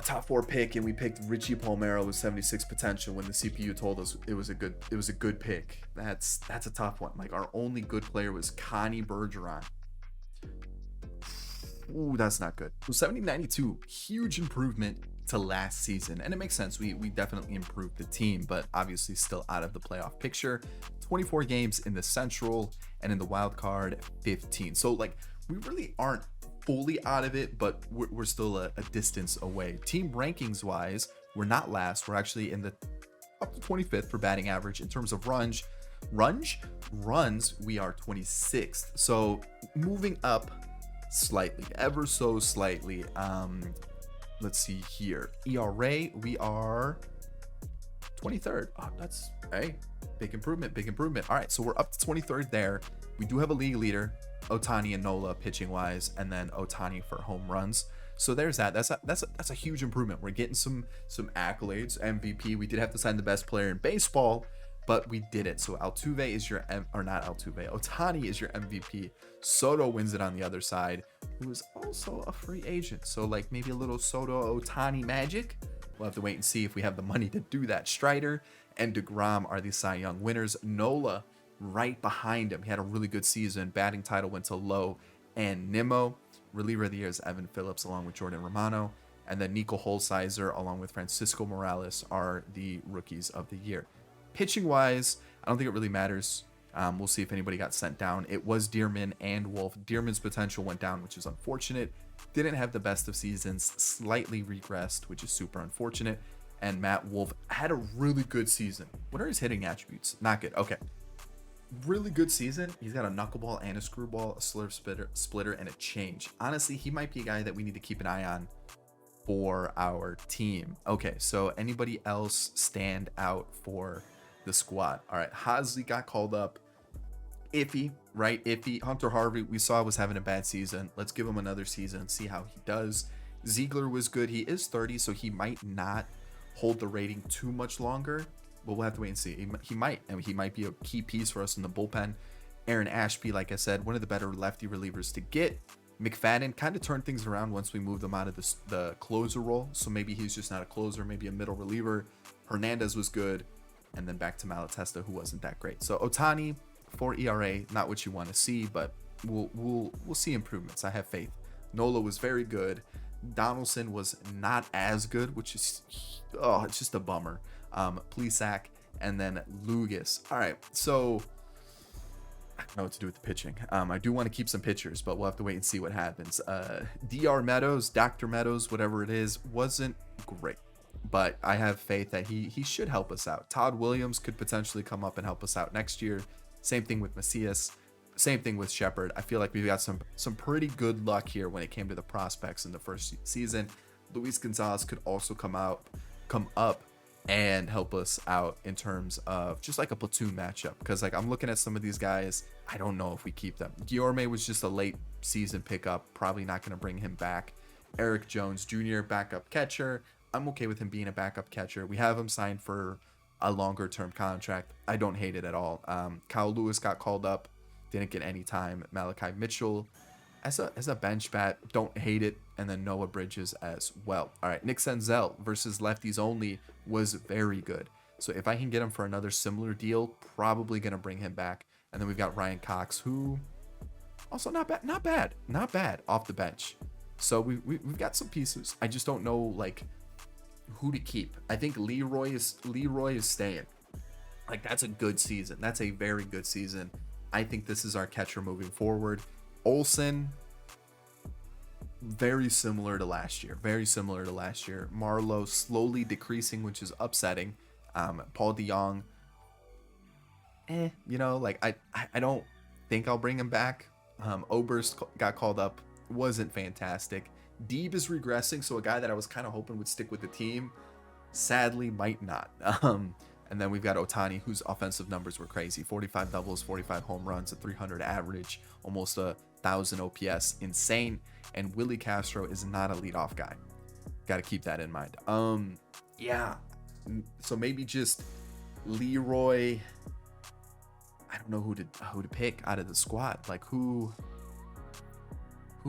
top 4 pick, and we picked Richie Palmero with 76 potential when the CPU told us it was a good pick. That's a tough one. Like our only good player was Connie Bergeron. Ooh, that's not good. So 70-92, huge improvement to last season, and it makes sense. We definitely improved the team, but obviously still out of the playoff picture. 24 games in the Central, and in the wild card 15. So like we really aren't fully out of it, but we're still a distance away. Team rankings wise, we're not last. We're actually in the up to 25th for batting average. In terms of runs, we are 26th. So moving up slightly, ever so slightly. Let's see here. ERA, we are 23rd. Oh, that's big improvement. All right, so we're up to 23rd there. We do have a league leader, Ohtani and Nola pitching wise, and then Ohtani for home runs. So there's that. That's a huge improvement. We're getting some accolades. MVP. We did have to sign the best player in baseball, but we did it. So Altuve is your Ohtani is your MVP. Soto wins it on the other side, who is also a free agent. So like maybe a little Soto Ohtani magic. We'll have to wait and see if we have the money to do that. Strider and DeGrom are the Cy Young winners. Nola right behind him. He had a really good season. Batting title went to Lowe and Nimmo. Reliever of the year is Evan Phillips along with Jordan Romano. And then Nico Holsizer along with Francisco Morales are the rookies of the year. Pitching wise, I don't think it really matters. We'll see if anybody got sent down. It was Dearman and Wolf. Dearman's potential went down, which is unfortunate. Didn't have the best of seasons, slightly regressed, which is super unfortunate. And Matt Wolf had a really good season. What are his hitting attributes? Not good. Okay. Really good season. He's got a knuckleball and a screwball, a slurve splitter, and a change. Honestly, he might be a guy that we need to keep an eye on for our team. Okay, so anybody else stand out for the squad? All right, Hosley got called up. Iffy, right? Iffy. Hunter Harvey, we saw was having a bad season. Let's give him another season, see how he does. Ziegler was good. He is 30, so he might not hold the rating too much longer, but we'll have to wait and see. He might, and he might be a key piece for us in the bullpen. Aaron Ashby, like I said, one of the better lefty relievers to get. McFadden kind of turned things around once we moved him out of the closer role, so maybe he's just not a closer, maybe a middle reliever. Hernandez was good, and then back to Malatesta, who wasn't that great. So Ohtani, 4 ERA, not what you want to see, but we'll see improvements. I have faith. Nola was very good. Donaldson was not as good, which is it's just a bummer. Plesac, and then Lugas. All right, so I don't know what to do with the pitching. I do want to keep some pitchers, but we'll have to wait and see what happens. Dr. Meadows, whatever it is, wasn't great, but I have faith that he should help us out. Todd Williams could potentially come up and help us out next year. Same thing with Macias. Same thing with Shepard. I feel like we've got some pretty good luck here when it came to the prospects in the first season. Luis Gonzalez could also come up and help us out in terms of just like a platoon matchup, because like I'm looking at some of these guys, I don't know if we keep them. Guillorme was just a late season pickup, probably not going to bring him back. Eric Jones Jr., backup catcher. I'm okay with him being a backup catcher. We have him signed for a longer term contract. I don't hate it at all. Kyle Lewis got called up, didn't get any time. Malachi Mitchell as a bench bat, don't hate it. And then Noah Bridges as well. All right, Nick Senzel versus lefties only was very good. So if I can get him for another similar deal, probably gonna bring him back. And then we've got Ryan Cox, who also not bad off the bench. So we've got some pieces. I just don't know like who to keep. I think Leroy is staying. Like that's a good season. That's a very good season. I think this is our catcher moving forward. Olsen, very similar to last year. Marlowe slowly decreasing, which is upsetting. Paul DeYoung, like I don't think I'll bring him back. Oberst got called up, wasn't fantastic. Deeb is regressing, so a guy that I was kind of hoping would stick with the team, sadly might not. And then we've got Ohtani, whose offensive numbers were crazy. 45 doubles, 45 home runs, a 300 average, almost 1,000 OPS. Insane. And Willie Castro is not a leadoff guy. Got to keep that in mind. Yeah. So maybe just Leroy. I don't know who to pick out of the squad. Like who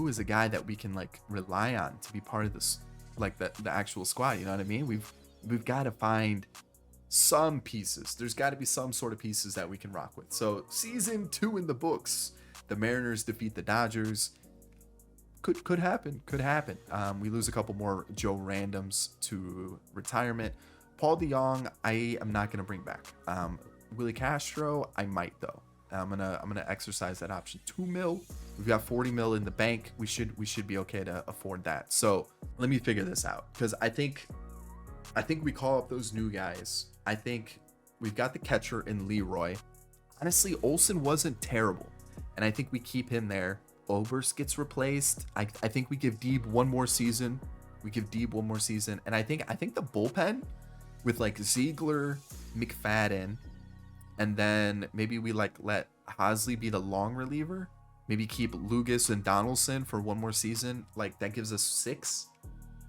is a guy that we can like rely on to be part of this, like the actual squad. You know what I mean? We've got to find some pieces. There's got to be some sort of pieces that we can rock with. So season 2 in the books. The Mariners defeat the Dodgers. Could happen. We lose a couple more Joe Randoms to retirement. Paul DeYoung, I am not going to bring back. Willie Castro, I might though. I'm gonna exercise that option. $2 million. We've got $40 million in the bank. We should be okay to afford that. So let me figure this out, because I think we call up those new guys. I think we've got the catcher in Leroy. Honestly, Olsen wasn't terrible, and I think we keep him there. Oberst gets replaced. I think we give Deeb one more season. And I think the bullpen with like Ziegler, McFadden, and then maybe we like let Hosley be the long reliever. Maybe keep Lugas and Donaldson for one more season. Like that gives us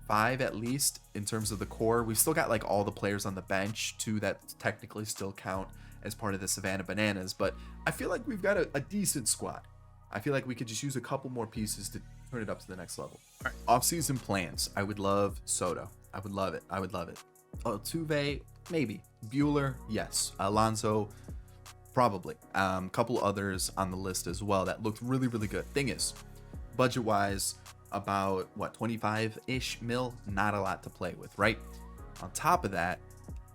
5 at least in terms of the core. We've still got like all the players on the bench too that technically still count as part of the Savannah Bananas. But I feel like we've got a decent squad. I feel like we could just use a couple more pieces to turn it up to the next level. All right. Off-season plans. I would love Soto. I would love it. Altuve, maybe. Bueller, yes. Alonso, probably. Couple others on the list as well that looked really, really good. Thing is, budget wise, about what, 25-ish mil, not a lot to play with, right? On top of that,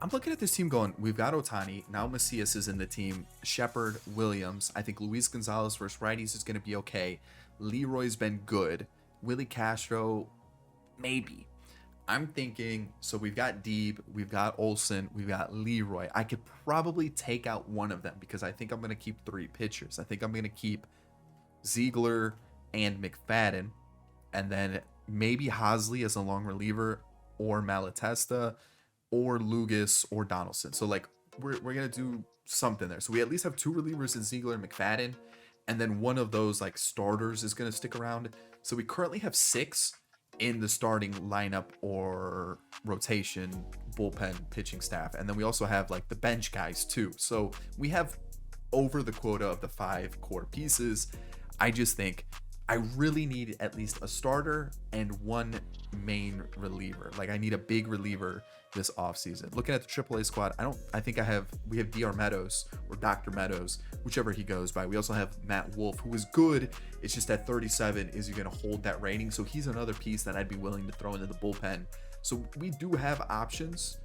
I'm looking at this team going, we've got Otani, now Macias is in the team, Shepard, Williams. I think Luis Gonzalez versus righties is going to be okay. Leroy's been good. Willie Castro, maybe. I'm thinking, so we've got Deeb, we've got Olsen, we've got Leroy. I could probably take out one of them because I think I'm going to keep 3 pitchers. I think I'm going to keep Ziegler and McFadden, and then maybe Hosley as a long reliever, or Malatesta, or Lugas, or Donaldson. So like we're going to do something there. So we at least have 2 relievers in Ziegler and McFadden, and then one of those like starters is going to stick around. So we currently have 6 in the starting lineup or rotation bullpen pitching staff, and then we also have like the bench guys too. So we have over the quota of the 5 core pieces. I just think I really need at least a starter and 1 main reliever. Like I need a big reliever this offseason. Looking at the AAA squad, we have DR Meadows or Dr. Meadows, whichever he goes by. We also have Matt Wolf, who is good. It's just at 37, is he going to hold that rating? So he's another piece that I'd be willing to throw into the bullpen. So we do have options.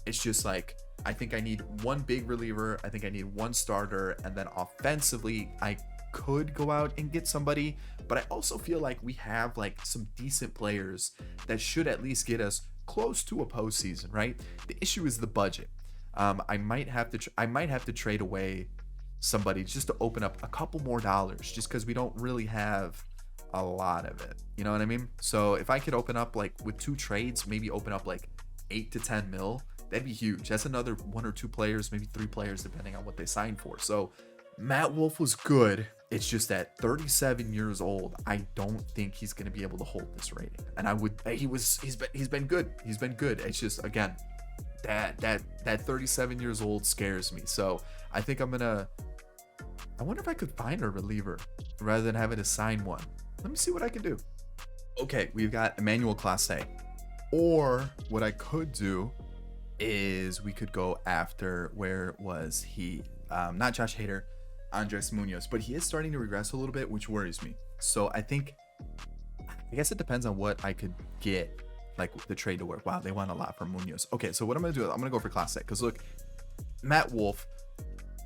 It's just like, I think I need 1 big reliever. I think I need 1 starter. And then offensively, I could go out and get somebody, but I also feel like we have like some decent players that should at least get us close to a postseason, right? The issue is the budget. I might have to trade away somebody just to open up a couple more dollars, just because we don't really have a lot of it. You know what I mean? So if I could open up like with 2 trades, maybe open up like 8 to 10 mil, that'd be huge. That's another 1 or 2 players, maybe 3 players, depending on what they signed for. So Matt Wolf was good. It's just at 37 years old, I don't think he's going to be able to hold this rating. And he's been good. He's been good. It's just, again, that 37 years old scares me. So I think I wonder if I could find a reliever rather than having to sign one. Let me see what I can do. Okay, we've got Emmanuel Clase. Or what I could do is we could go after, where was he? Not Josh Hader, Andres Munoz, but he is starting to regress a little bit, which worries me. So I guess it depends on what I could get, like the trade to work. Wow, they want a lot from Munoz. Okay, so what I'm gonna do is I'm gonna go for Clase, because look, Matt Wolf,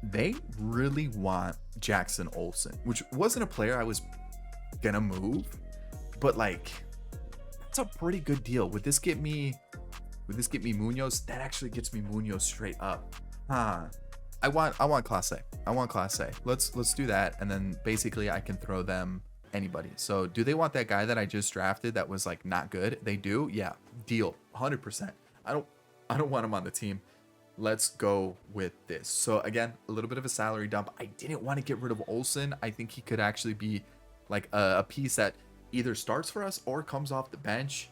they really want Jackson Olsen, which wasn't a player I was gonna move, but like that's a pretty good deal. Would this get me Munoz? That actually gets me Munoz straight up. I want Clase. I want Clase. Let's do that, and then basically I can throw them anybody. So do they want that guy that I just drafted that was like not good? They do? Yeah. Deal. 100%. I don't want him on the team. Let's go with this. So again, a little bit of a salary dump. I didn't want to get rid of Olsen. I think he could actually be like a piece that either starts for us or comes off the bench.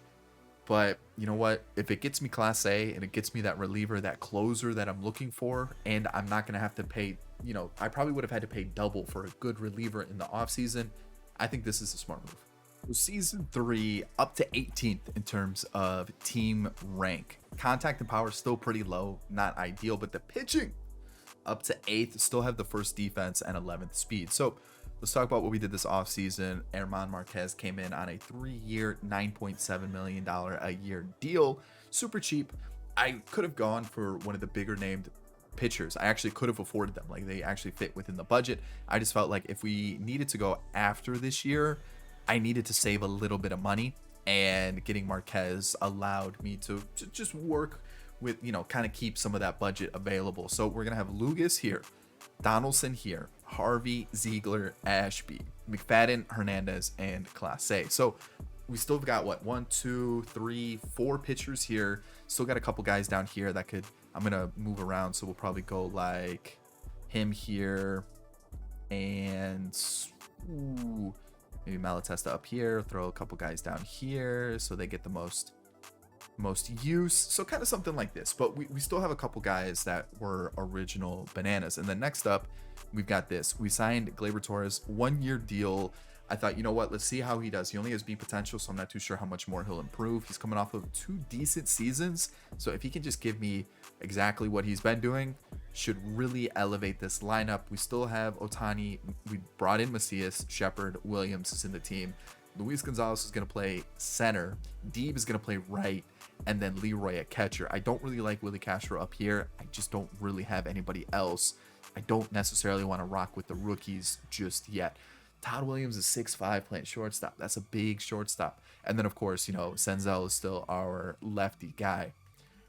But you know what? If it gets me Class A and it gets me that reliever, that closer that I'm looking for, and I'm not going to have to pay, I probably would have had to pay double for a good reliever in the offseason. I think this is a smart move. So season 3, up to 18th in terms of team rank. Contact and power still pretty low, not ideal, but the pitching up to 8th, still have the first defense and 11th speed. So let's talk about what we did this offseason. German Marquez came in on a 3-year, $9.7 million a year deal. Super cheap. I could have gone for one of the bigger named pitchers. I actually could have afforded them. Like, they actually fit within the budget. I just felt like if we needed to go after this year, I needed to save a little bit of money, and getting Marquez allowed me to just work with, kind of keep some of that budget available. So we're going to have Lugas here, Donaldson here, Harvey, Ziegler, Ashby, McFadden, Hernandez, and Clase. So we still got what, 1, 2, 3, 4 pitchers here. Still got a couple guys down here that I'm going to move around. So we'll probably go like him here and maybe Malatesta up here, throw a couple guys down here so they get the most use. So kind of something like this, but we still have a couple guys that were original bananas. And then next up, we've got this. We signed Gleyber Torres, 1-year deal. I thought, you know what, let's see how he does. He only has B potential, so I'm not too sure how much more he'll improve. He's coming off of 2 decent seasons, so if he can just give me exactly what he's been doing, should really elevate this lineup. We still have Otani. We brought in Macias. Shepard, Williams is in the team. Luis Gonzalez is going to play center. Deeb is going to play right, and then Leroy at catcher. I don't really like Willie Castro up here. I just don't really have anybody else. I don't necessarily want to rock with the rookies just yet. Todd Williams is 6'5", playing shortstop. That's a big shortstop. And then, of course, you know, Senzel is still our lefty guy.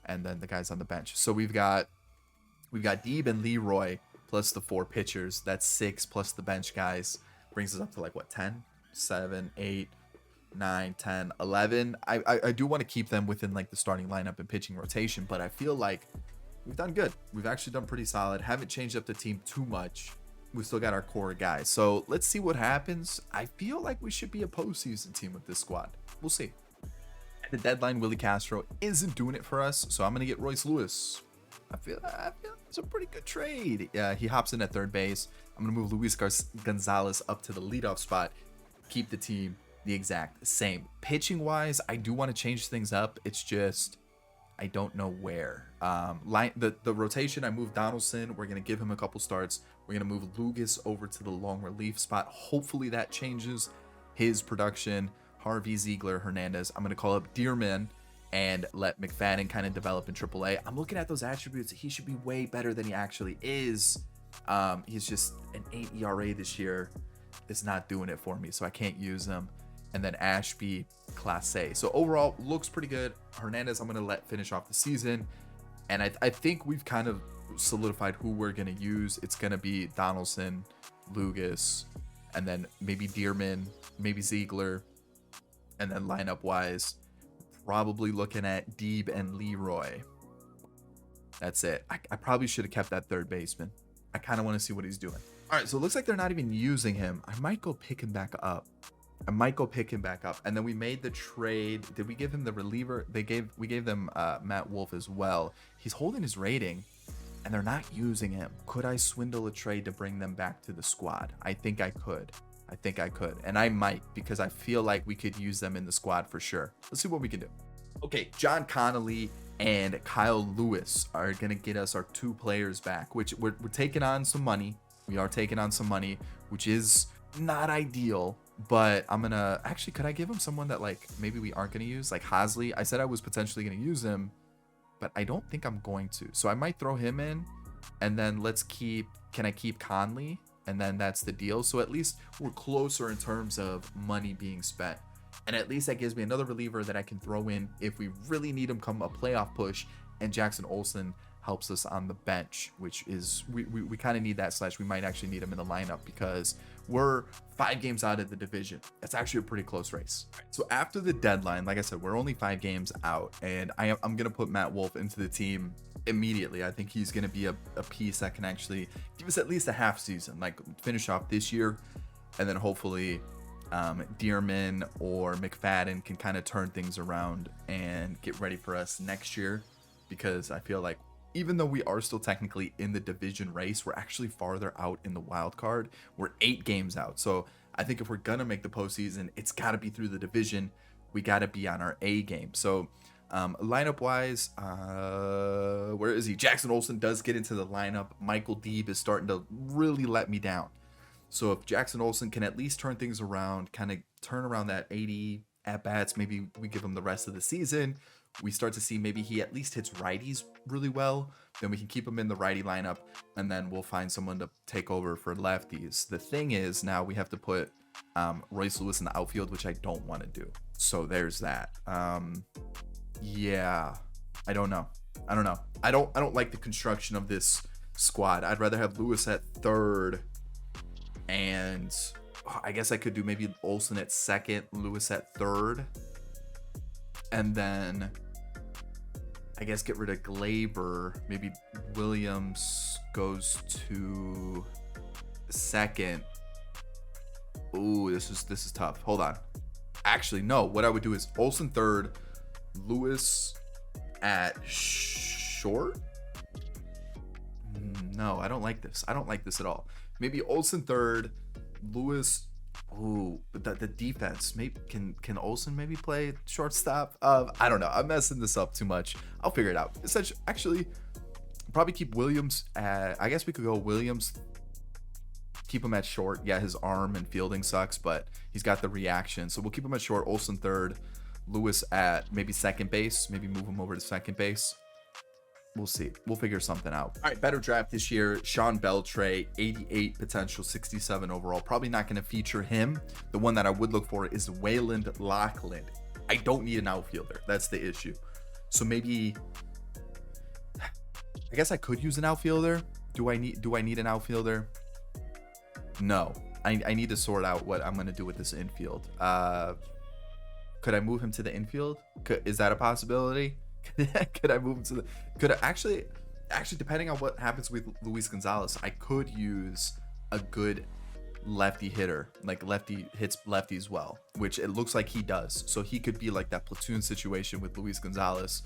And then the guys on the bench. So we've got Deeb and Leroy plus the 4 pitchers. That's 6 plus the bench guys. Brings us up to like, what, 10? 7, 8, 9, 10, 11. I do want to keep them within like the starting lineup and pitching rotation, but I feel like we've done good. We've actually done pretty solid. Haven't changed up the team too much. We still got our core guys. So let's see what happens. I feel like we should be a postseason team with this squad. We'll see. At the deadline, Willie Castro isn't doing it for us, so I'm going to get Royce Lewis. I feel it's a pretty good trade. Yeah, he hops in at third base. I'm going to move Luis Gonzalez up to the leadoff spot. Keep the team the exact same. Pitching wise, I do want to change things up. It's just I don't know where. The rotation, I moved Donaldson. We're gonna give him a couple starts. We're gonna move Lucas over to the long relief spot. Hopefully that changes his production. Harvey, Ziegler, Hernandez. I'm gonna call up Dearman and let McFadden kind of develop in AAA. I'm looking at those attributes. He should be way better than he actually is. He's just an 8 ERA this year. It's not doing it for me, so I can't use him. And then Ashby, Class A. So overall, looks pretty good. Hernandez, I'm going to let finish off the season. And I think we've kind of solidified who we're going to use. It's going to be Donaldson, Lucas, and then maybe Dearman, maybe Ziegler. And then lineup-wise, probably looking at Deeb and Leroy. That's it. I probably should have kept that third baseman. I kind of want to see what he's doing. All right, so it looks like they're not even using him. I might go pick him back up. And then we made the trade. Did we give him the reliever? We gave them Matt Wolf as well. He's holding his rating, and they're not using him. Could I swindle a trade to bring them back to the squad? I think I could. And I might, because I feel like we could use them in the squad for sure. Let's see what we can do. Okay, John Connolly and Kyle Lewis are going to get us our 2 players back, which we're taking on some money. We are taking on some money, which is not ideal, but I'm going to actually, could I give him someone that like maybe we aren't going to use, like Hasley? I said I was potentially going to use him, but I don't think I'm going to. So I might throw him in, and then can I keep Conley? And then that's the deal. So at least we're closer in terms of money being spent. And at least that gives me another reliever that I can throw in if we really need him come a playoff push. And Jackson Olsen helps us on the bench, which is we kind of need that, / we might actually need him in the lineup because we're 5 games out of the division. That's actually a pretty close race. So after the deadline, like I said, we're only 5 games out, and I'm going to put Matt Wolf into the team immediately. I think he's going to be a piece that can actually give us at least a half season, like finish off this year, and then hopefully Dearman or McFadden can kind of turn things around and get ready for us next year, because I feel like even though we are still technically in the division race, we're actually farther out in the wild card. We're 8 games out. So I think if we're going to make the postseason, it's got to be through the division. We got to be on our A game. So lineup wise, where is he? Jackson Olsen does get into the lineup. Michael Deeb is starting to really let me down. So if Jackson Olsen can at least turn things around, kind of turn around that 80 at-bats, maybe we give him the rest of the season, we start to see maybe he at least hits righties really well, then we can keep him in the righty lineup, and then we'll find someone to take over for lefties. The thing is, now we have to put Royce Lewis in the outfield, which I don't want to do. So there's that. Yeah, I don't know. I don't like the construction of this squad. I'd rather have Lewis at third, and I guess I could do maybe Olsen at second, Lewis at third, and then I guess get rid of Glaber. Maybe Williams goes to second. Ooh, this is tough. Hold on. Actually, no. What I would do is Olsen third, Lewis at short. No, I don't like this. I don't like this at all. Maybe Olsen third, Lewis Ooh, the defense. Maybe can Olsen maybe play shortstop? I don't know. I'm messing this up too much. I'll figure it out. Essentially, actually, probably keep Williams at. I guess we could go Williams. Keep him at short. Yeah, his arm and fielding sucks, but he's got the reaction. So we'll keep him at short. Olsen third. Lewis at maybe second base. Maybe move him over to second base. We'll see. We'll figure something out. All right, better draft this year. Sean Beltray, 88 potential, 67 overall. Probably not going to feature him. The one that I would look for is Wayland Lockland. I don't need an outfielder. That's the issue. So maybe, I guess I could use an outfielder. Do I need an outfielder? No. I need to sort out what I'm going to do with this infield. Could I move him to the infield? Is that a possibility? Could I move him to the? Could I actually, depending on what happens with Luis Gonzalez, I could use a good lefty hitter, like lefty hits lefties well, which it looks like he does. So he could be like that platoon situation with Luis Gonzalez.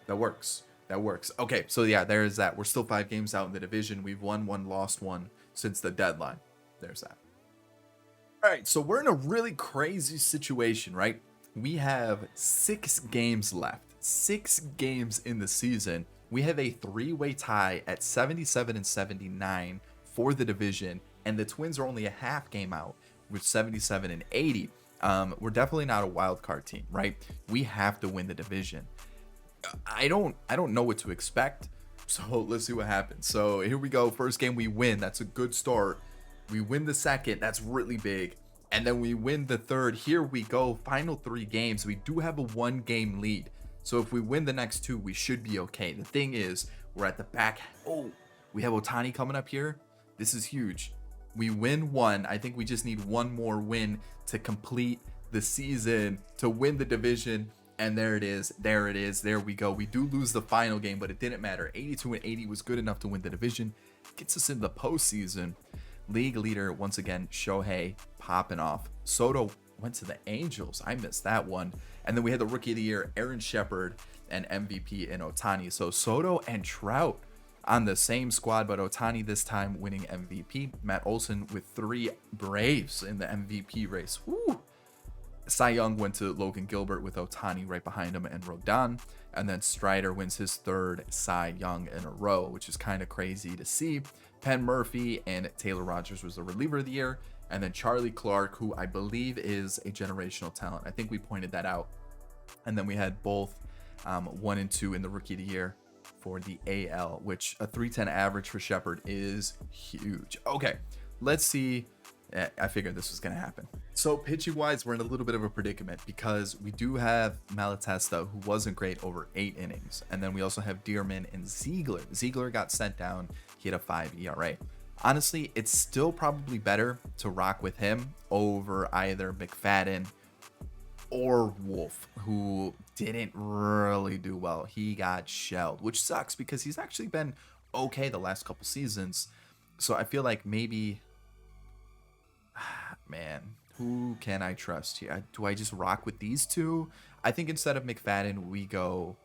That works. That works. Okay, so yeah, there is that. We're still 5 games out in the division. We've won one, lost one since the deadline. There's that. All right, so we're in a really crazy situation, right? We have 6 games left. 6 games in the season. We have a 3-way tie at 77 and 79 for the division, and the Twins are only a half game out with 77 and 80. We're definitely not a wild card team, right? We have to win the division. I don't know what to expect, so let's see what happens. So here we go. First game we win. That's a good start. We win the second. That's really big. And then we win the third. Here we go. Final 3 games. We do have a 1-game lead. So if we win the next 2, we should be okay. The thing is, we're at the back. Oh, we have Ohtani coming up here. This is huge. We win 1. I think we just need 1 more win to complete the season, to win the division. And there it is. There it is. There we go. We do lose the final game, but it didn't matter. 82 and 80 was good enough to win the division. Gets us in the postseason. League leader, once again, Shohei popping off. Soto went to the Angels. I missed that one. And then we had the Rookie of the Year, Aaron Shepard, and MVP in Ohtani. So Soto and Trout on the same squad, but Ohtani this time winning MVP. Matt Olson with 3 Braves in the MVP race. Woo! Cy Young went to Logan Gilbert with Ohtani right behind him and Rodon. And then Strider wins his 3rd Cy Young in a row, which is kind of crazy to see. Penn Murphy and Taylor Rogers was the reliever of the year. And then Charlie Clark, who I believe is a generational talent. I think we pointed that out. And then we had both 1 and 2 in the Rookie of the Year for the AL, which a 310 average for Shepard is huge. Okay, let's see. I figured this was going to happen. So pitching wise, we're in a little bit of a predicament because we do have Malatesta, who wasn't great over 8 innings. And then we also have Dearman and Ziegler. Ziegler got sent down. He had a 5 ERA. Honestly, it's still probably better to rock with him over either McFadden or Wolf, who didn't really do well. He got shelled, which sucks because he's actually been okay the last couple seasons. So I feel like maybe, man, who can I trust here? Do I just rock with these 2? I think instead of McFadden, we go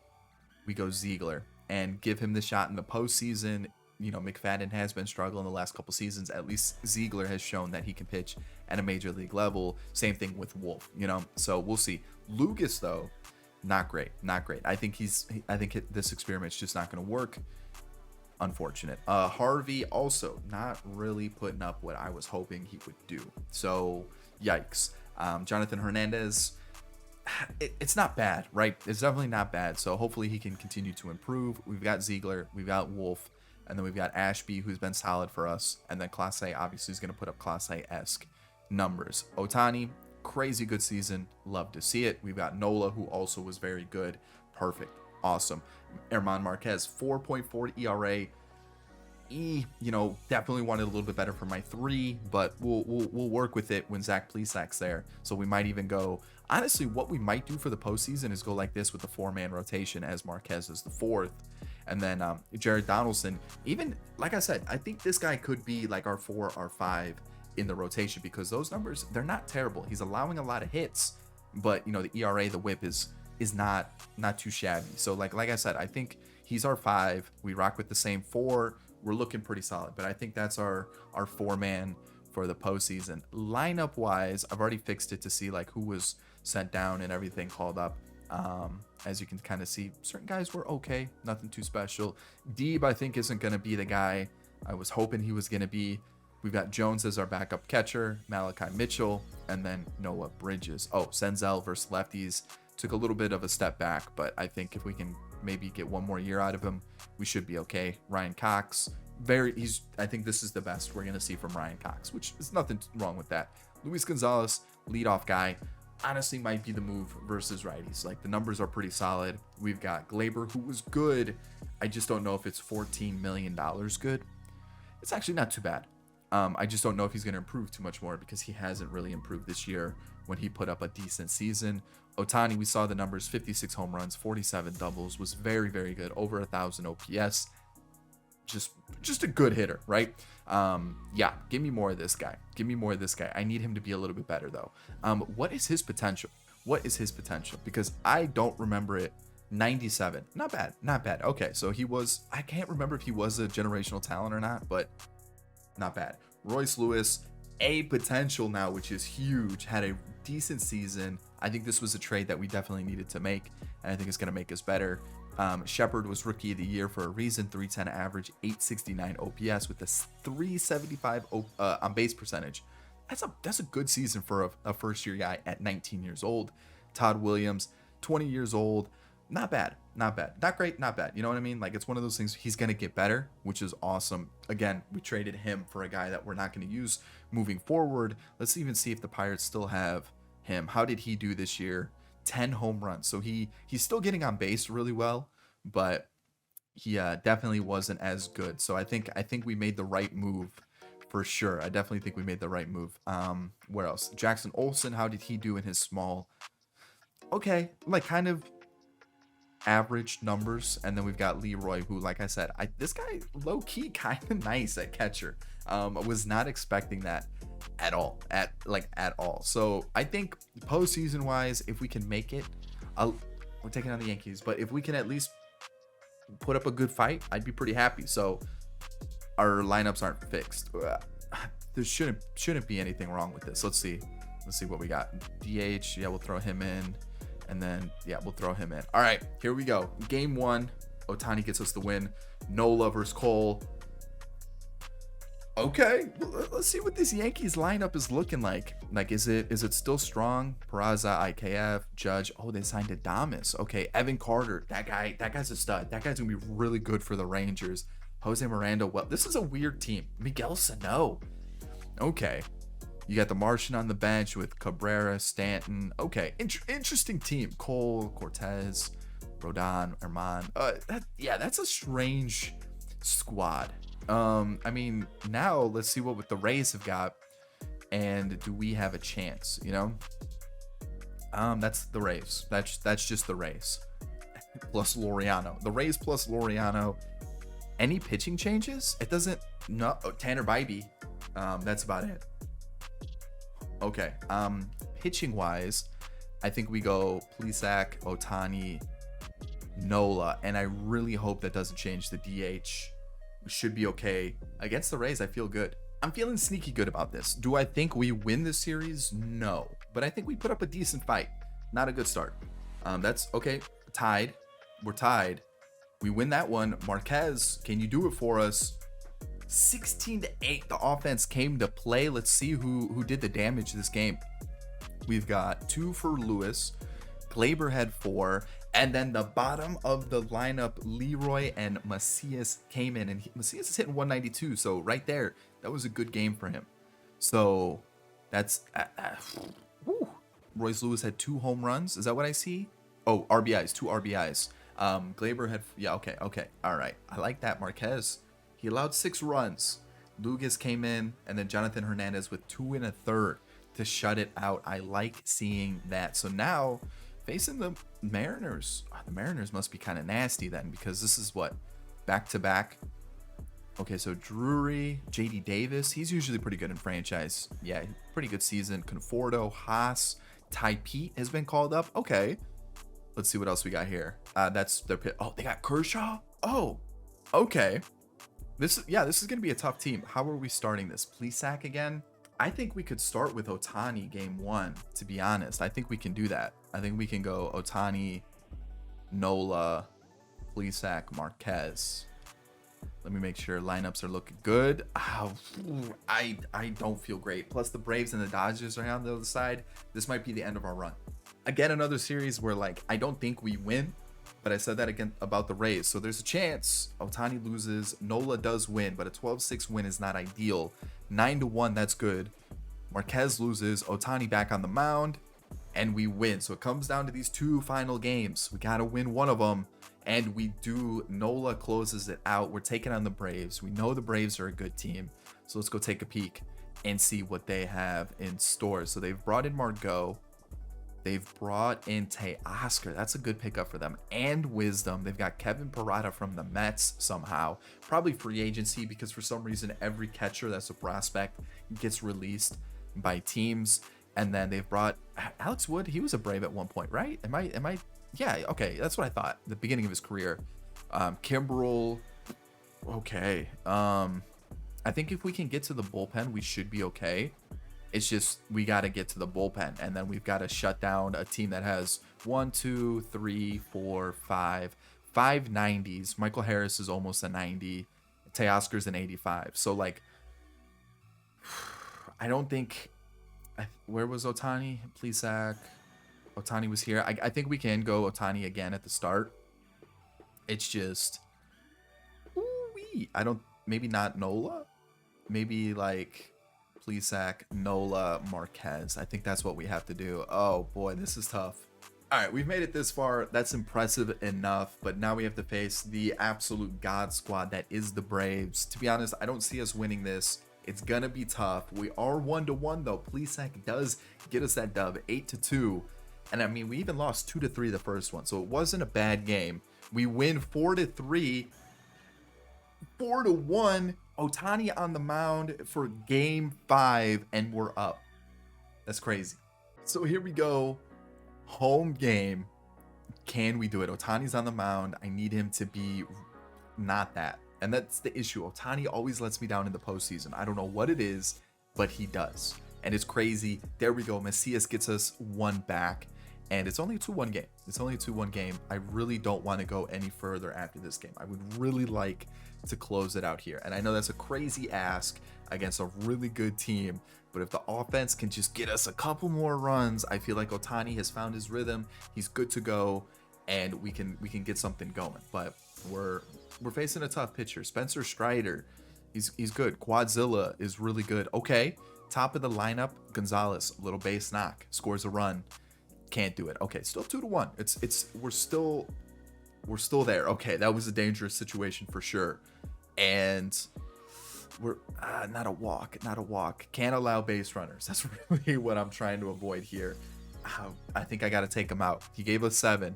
Ziegler and give him the shot in the postseason. You know, McFadden has been struggling the last couple seasons. At least Ziegler has shown that he can pitch at a major league level. Same thing with Wolf, you know, so we'll see. Lucas, though, not great. I think this experiment's just not going to work. Unfortunate. Harvey also not really putting up what I was hoping he would do. So yikes. Jonathan Hernandez, it's not bad, right? It's definitely not bad. So hopefully he can continue to improve. We've got Ziegler, we've got Wolf, and then we've got Ashby, who's been solid for us. And then Class A obviously is going to put up Class A-esque numbers. Ohtani, crazy good season. Love to see it. We've got Nola, who also was very good. Perfect. Awesome. Herman Marquez, 4.4 ERA. You know, definitely wanted a little bit better for my 3, but we'll work with it when Zach Plesac's there. So we might even go. Honestly, what we might do for the postseason is go like this with the 4-man rotation as Marquez is the 4th. And then Jared Donaldson, even like I said, I think this guy could be like our 4, our 5 in the rotation because those numbers, they're not terrible. He's allowing a lot of hits, but you know, the ERA, the whip is not too shabby. So like I said, I think he's our 5. We rock with the same 4. We're looking pretty solid, but I think that's our 4-man for the postseason. Lineup wise, I've already fixed it to see like who was sent down and everything called up. As you can kind of see, certain guys were okay, nothing too special. Deeb, I think, isn't going to be the guy I was hoping he was going to be. We've got Jones as our backup catcher, Malachi Mitchell, and then Noah Bridges. Oh, Senzel versus lefties took a little bit of a step back, but I think if we can maybe get one more year out of him, we should be okay. Ryan Cox, I think this is the best we're going to see from Ryan Cox, which is nothing wrong with that. Luis Gonzalez, leadoff guy, honestly might be the move versus righties. Like, the numbers are pretty solid. We've got Glaber, who was good. I just don't know if it's $14 million good. It's actually not too bad. I just don't know if he's going to improve too much more because he hasn't really improved this year when he put up a decent season. Ohtani, we saw the numbers, 56 home runs, 47 doubles, was very, very good, over 1,000 OPS. Just a good hitter, right? Yeah, give me more of this guy. Give me more of this guy. I need him to be a little bit better, though. What is his potential? What is his potential? Because I don't remember it. 97. Not bad. Not bad. Okay, so I can't remember if he was a generational talent or not, but not bad. Royce Lewis, a potential now, which is huge. Had a decent season. I think this was a trade that we definitely needed to make, and I think it's going to make us better. Shepard was rookie of the year for a reason. 310 average, 869 OPS with a 375 on base percentage. That's a good season for a first year guy at 19 years old. Todd Williams, 20 years old. Not bad. Not bad. Not great. Not bad. You know what I mean? Like, it's one of those things. He's going to get better, which is awesome. Again, we traded him for a guy that we're not going to use moving forward. Let's even see if the Pirates still have him. How did he do this year? 10 home runs. So he's still getting on base really well, but he definitely wasn't as good. So I think we made the right move for sure. I definitely think we made the right move. Where else? Jackson Olsen, how did he do in his small? Okay, like kind of average numbers. And then we've got Leroy, who, like I said, this guy low key kind of nice at catcher. I was not expecting that at all. So I think postseason wise, if we can make it, we're taking on the Yankees, but if we can at least put up a good fight, I'd be pretty happy. So our lineups aren't fixed. There shouldn't be anything wrong with this. Let's see what we got. DH, yeah, we'll throw him in. And then, yeah, we'll throw him in. All right, here we go. Game 1. Ohtani gets us the win. Nola versus Cole. Okay, let's see what this Yankees lineup is looking like. Like, is it still strong? Peraza, IKF, Judge. Oh, they signed Adames. Okay, Evan Carter. That guy's a stud. That guy's gonna be really good for the Rangers. Jose Miranda. Well, this is a weird team. Miguel Sano. Okay. You got the Martian on the bench with Cabrera, Stanton. Okay, interesting team. Cole, Cortez, Rodon, Armand. That's a strange squad. I mean, now let's see what the Rays have got, and do we have a chance? You know, that's the Rays. That's just the Rays plus Laureano. The Rays plus Laureano. Any pitching changes? It doesn't. No, Tanner Bybee. That's about it. Okay. Pitching wise, I think we go Plesac, Ohtani, Nola, and I really hope that doesn't change the DH. We should be okay. Against the Rays, I feel good. I'm feeling sneaky good about this. Do I think we win this series? No. But I think we put up a decent fight. Not a good start. That's okay. Tied. We're tied. We win that one. Marquez, can you do it for us? 16-8. The offense came to play. Let's see who did the damage this game. We've got 2 for Lewis. Glaber had 4. And then the bottom of the lineup, Leroy and Macias came in. And Macias is hitting 192. So right there, that was a good game for him. So that's... Royce Lewis had 2 home runs. Is that what I see? Oh, RBIs. 2 RBIs. Glaber had... Yeah, okay. All right. I like that. Marquez. He allowed 6 runs. Lugas came in, and then Jonathan Hernandez with 2 1/3 to shut it out. I like seeing that. So now, facing the Mariners. The Mariners must be kind of nasty then, because this is what? Back-to-back. Okay, so Drury, JD Davis. He's usually pretty good in franchise. Yeah, pretty good season. Conforto, Haas, Ty Pete has been called up. Okay. Let's see what else we got here. That's their pit. Oh, they got Kershaw. Oh, okay. This is going to be a tough team. How are we starting this? Plesac again? I think we could start with Otani game one, to be honest. I think we can do that. I think we can go Otani, Nola, Plesac, Marquez. Let me make sure lineups are looking good. Oh, I don't feel great. Plus the Braves and the Dodgers are on the other side. This might be the end of our run. Again, another series where like I don't think we win, but I said that again about the Rays. So there's a chance Otani loses, Nola does win, but a 12-6 win is not ideal. 9-1, that's good. Marquez loses, Otani back on the mound, and we win. So it comes down to these two final games. We got to win one of them, and we do. Nola closes it out. We're taking on the Braves. We know the Braves are a good team. So let's go take a peek and see what they have in store. So they've brought in Margot. They've brought in Teoscar. That's a good pickup for them. And Wisdom. They've got Kevin Parada from the Mets somehow. Probably free agency because for some reason every catcher that's a prospect gets released by teams. And then they've brought Alex Wood. He was a Brave at one point, right? Am I? Yeah, okay. That's what I thought. The beginning of his career. Kimbrel. Okay. I think if we can get to the bullpen, we should be okay. It's just we got to get to the bullpen, and then we've got to shut down a team that has 1, 2, 3, 4, 5 90s. Michael Harris is almost a 90. Teoscar's an 85. So like, I don't think. Where was Otani? Plesac. Otani was here. I think we can go Otani again at the start. It's just, ooh-wee. I don't. Maybe not Nola. Maybe like Plesac, Nola, Marquez. I think that's what we have to do. Oh boy, this is tough. All right, we've made it this far. That's impressive enough, but now we have to face the absolute god squad that is the Braves. To be honest, I don't see us winning this. It's gonna be tough. We are 1-1 though. Plesac does get us that dub, 8-2. And I mean, we even lost 2-3 the first one, so it wasn't a bad game. We win 4-3, 4-1. Otani on the mound for game 5, and we're up. That's crazy. So here we go. Home game. Can we do it? Otani's on the mound. I need him to be not that. And that's the issue. Otani always lets me down in the postseason. I don't know what it is, but he does. And it's crazy. There we go. Macias gets us one back. And it's only a 2-1 game. It's only a 2-1 game. I really don't want to go any further after this game. I would really like to close it out here. And I know that's a crazy ask against a really good team, but if the offense can just get us a couple more runs, I feel like Otani has found his rhythm. He's good to go, and we can get something going. But we're facing a tough pitcher. Spencer Strider, he's good. Quadzilla is really good. Okay, top of the lineup, Gonzalez, little base knock, scores a run. Can't do it. Okay, still 2-1. We're still there. Okay, that was a dangerous situation for sure. And we're not a walk. Can't allow base runners. That's really what I'm trying to avoid here. I think I got to take him out. He gave us 7.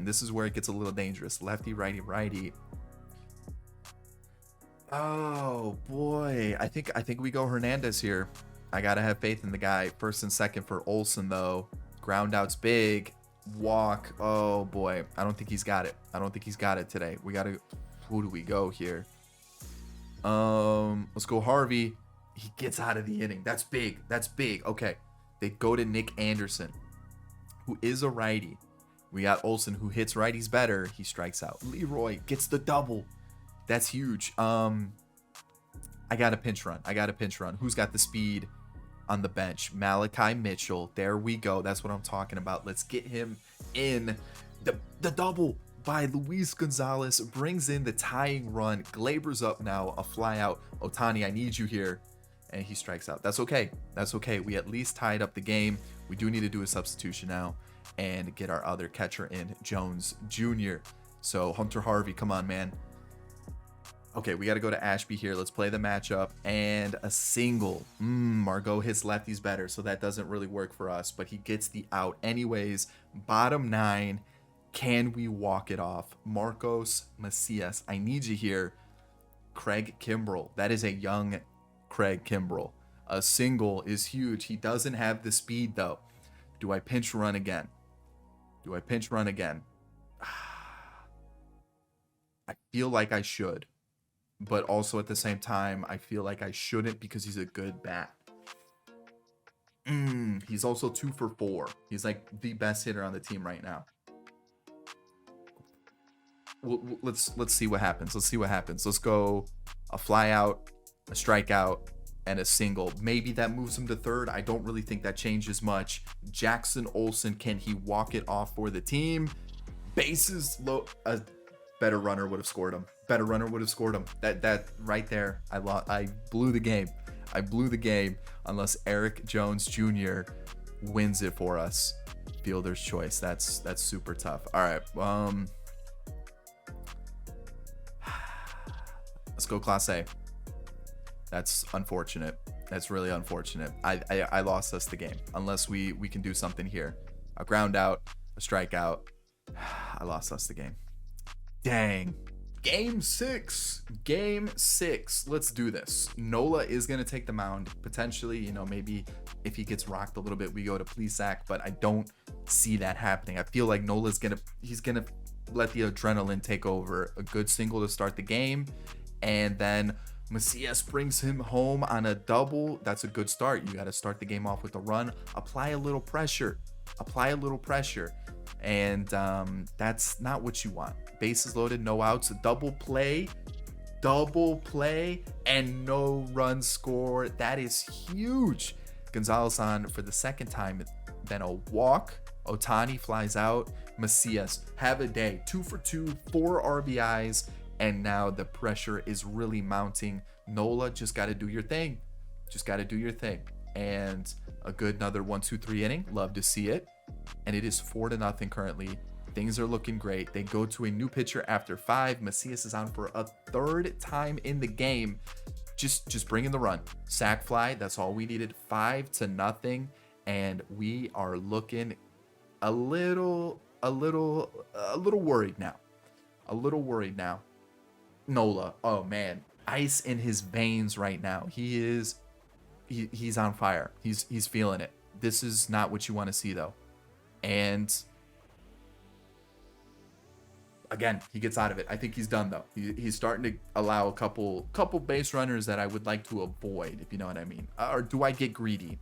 This is where it gets a little dangerous. Lefty, righty. Oh boy, I think we go Hernandez here. I gotta have faith in the guy. First and second for Olsen though. Ground out's big. Walk. Oh boy, I don't think he's got it today. We gotta. Who do we go here? Let's go Harvey. He gets out of the inning. That's big. Okay, they go to Nick Anderson, who is a righty. We got Olsen, who hits righties better. He strikes out. Leroy gets the double. That's huge. I got a pinch run. Who's got the speed on the bench? Malachi Mitchell. There we go. That's what I'm talking about. Let's get him in. The double by Luis Gonzalez brings in the tying run. Glaber's up now. A fly out. Otani, I need you here. And he strikes out. That's okay. We at least tied up the game. We do need to do a substitution now and get our other catcher in, Jones Jr. So Hunter Harvey, come on, man. Okay, we got to go to Ashby here. Let's play the matchup. And a single. Margot hits lefties better, so that doesn't really work for us. But he gets the out anyways. Bottom 9. Can we walk it off? Marcos Macias, I need you here. Craig Kimbrel. That is a young Craig Kimbrel. A single is huge. He doesn't have the speed, though. Do I pinch run again? I feel like I should. but also at the same time, I feel like I shouldn't because he's a good bat. He's also 2 for 4. He's like the best hitter on the team right now. Let's see what happens. Let's see what happens. Let's go a fly out, a strikeout, and a single. Maybe that moves him to third. I don't really think that changes much. Jackson Olsen, can he walk it off for the team? Bases low. A better runner would have scored him. Better runner would have scored him. That right there. I blew the game. I blew the game unless Eric Jones Jr. wins it for us. Fielder's choice. That's super tough. All right. Let's go Class A. That's unfortunate. That's really unfortunate. I lost us the game unless we can do something here. A ground out, a strikeout. I lost us the game. Dang. Game 6. Game 6. Let's do this. Nola is going to take the mound. Potentially, you know, maybe if he gets rocked a little bit, we go to Plesac, but I don't see that happening. I feel like Nola's going to let the adrenaline take over. A good single to start the game. And then Macias brings him home on a double. That's a good start. You got to start the game off with a run. Apply a little pressure. Apply a little pressure. And that's not what you want. Bases loaded, no outs, double play, and no run score. That is huge. Gonzalez on for the second time, then a walk. Otani flies out. Macias, have a day. 2 for 2, 4 RBIs. And now the pressure is really mounting. Nola, just got to do your thing. Just got to do your thing. And a good another 1-2-3 inning. Love to see it. And it is 4-0 currently. Things are looking great. They go to a new pitcher after 5. Macias is on for a third time in the game. Just bring in the run. Sack fly. That's all we needed. 5-0. And we are looking a little worried now. A little worried now. Nola, oh man, ice in his veins right now. He's on fire. He's feeling it. This is not what you want to see though. And again, he gets out of it. I think he's done though. He's starting to allow a couple base runners that I would like to avoid, if you know what I mean. Or do I get greedy?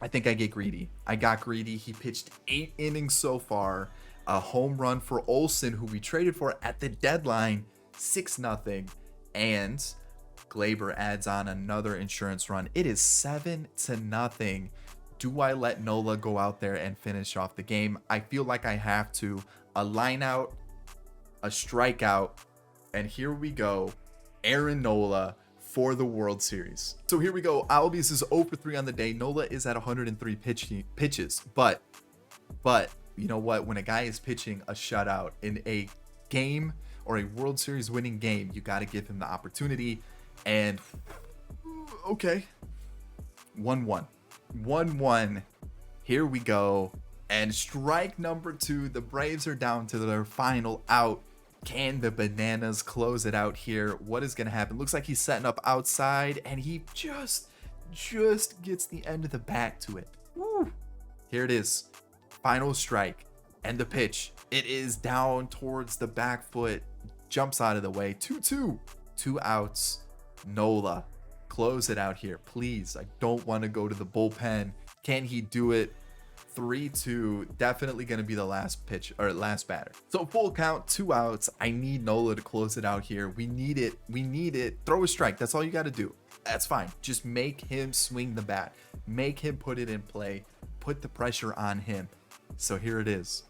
I think I get greedy. I got greedy. He pitched 8 innings so far. A home run for Olsen, who we traded for at the deadline. 6-0, and Glaber adds on another insurance run. It is 7-0. Do I let Nola go out there and finish off the game? I feel like I have to. A line out, a strikeout, and here we go. Aaron Nola for the World Series. So here we go. Albies is 0 for 3 on the day. Nola is at 103 pitches, but you know what? When a guy is pitching a shutout in a game or a World Series winning game, you got to give him the opportunity. And okay, 1-1. Here we go. And strike number 2. The Braves are down to their final out. Can the Bananas close it out here? What is going to happen? Looks like he's setting up outside, and he just gets the end of the bat to it. Woo. Here it is. Final strike and the pitch. It is down towards the back foot. Jumps out of the way. 2-2. 2 outs. Nola, close it out here, please. I don't want to go to the bullpen. Can he do it? 3-2. Definitely going to be the last pitch or last batter. So full count, 2 outs. I need Nola to close it out here. We need it. We need it. Throw a strike. That's all you got to do. That's fine. Just make him swing the bat. Make him put it in play. Put the pressure on him. So here it is.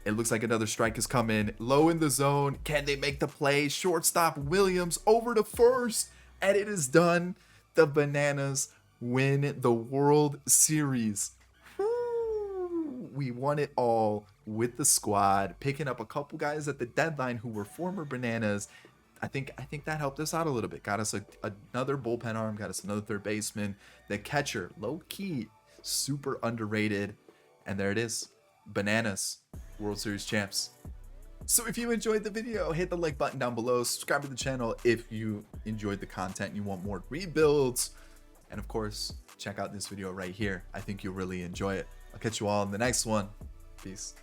It looks like another strike has come in. Low in the zone. Can they make the play? Shortstop Williams over to first. And it is done. The Bananas win the World Series. Woo! We won it all with the squad. Picking up a couple guys at the deadline who were former Bananas. I think that helped us out a little bit. Got us another bullpen arm. Got us another third baseman. The catcher, low key, super underrated. And there it is. Bananas, World Series champs. So if you enjoyed the video, hit the like button down below. Subscribe to the channel if you enjoyed the content and you want more rebuilds. And of course, check out this video right here. I think you'll really enjoy it. I'll catch you all in the next one. Peace.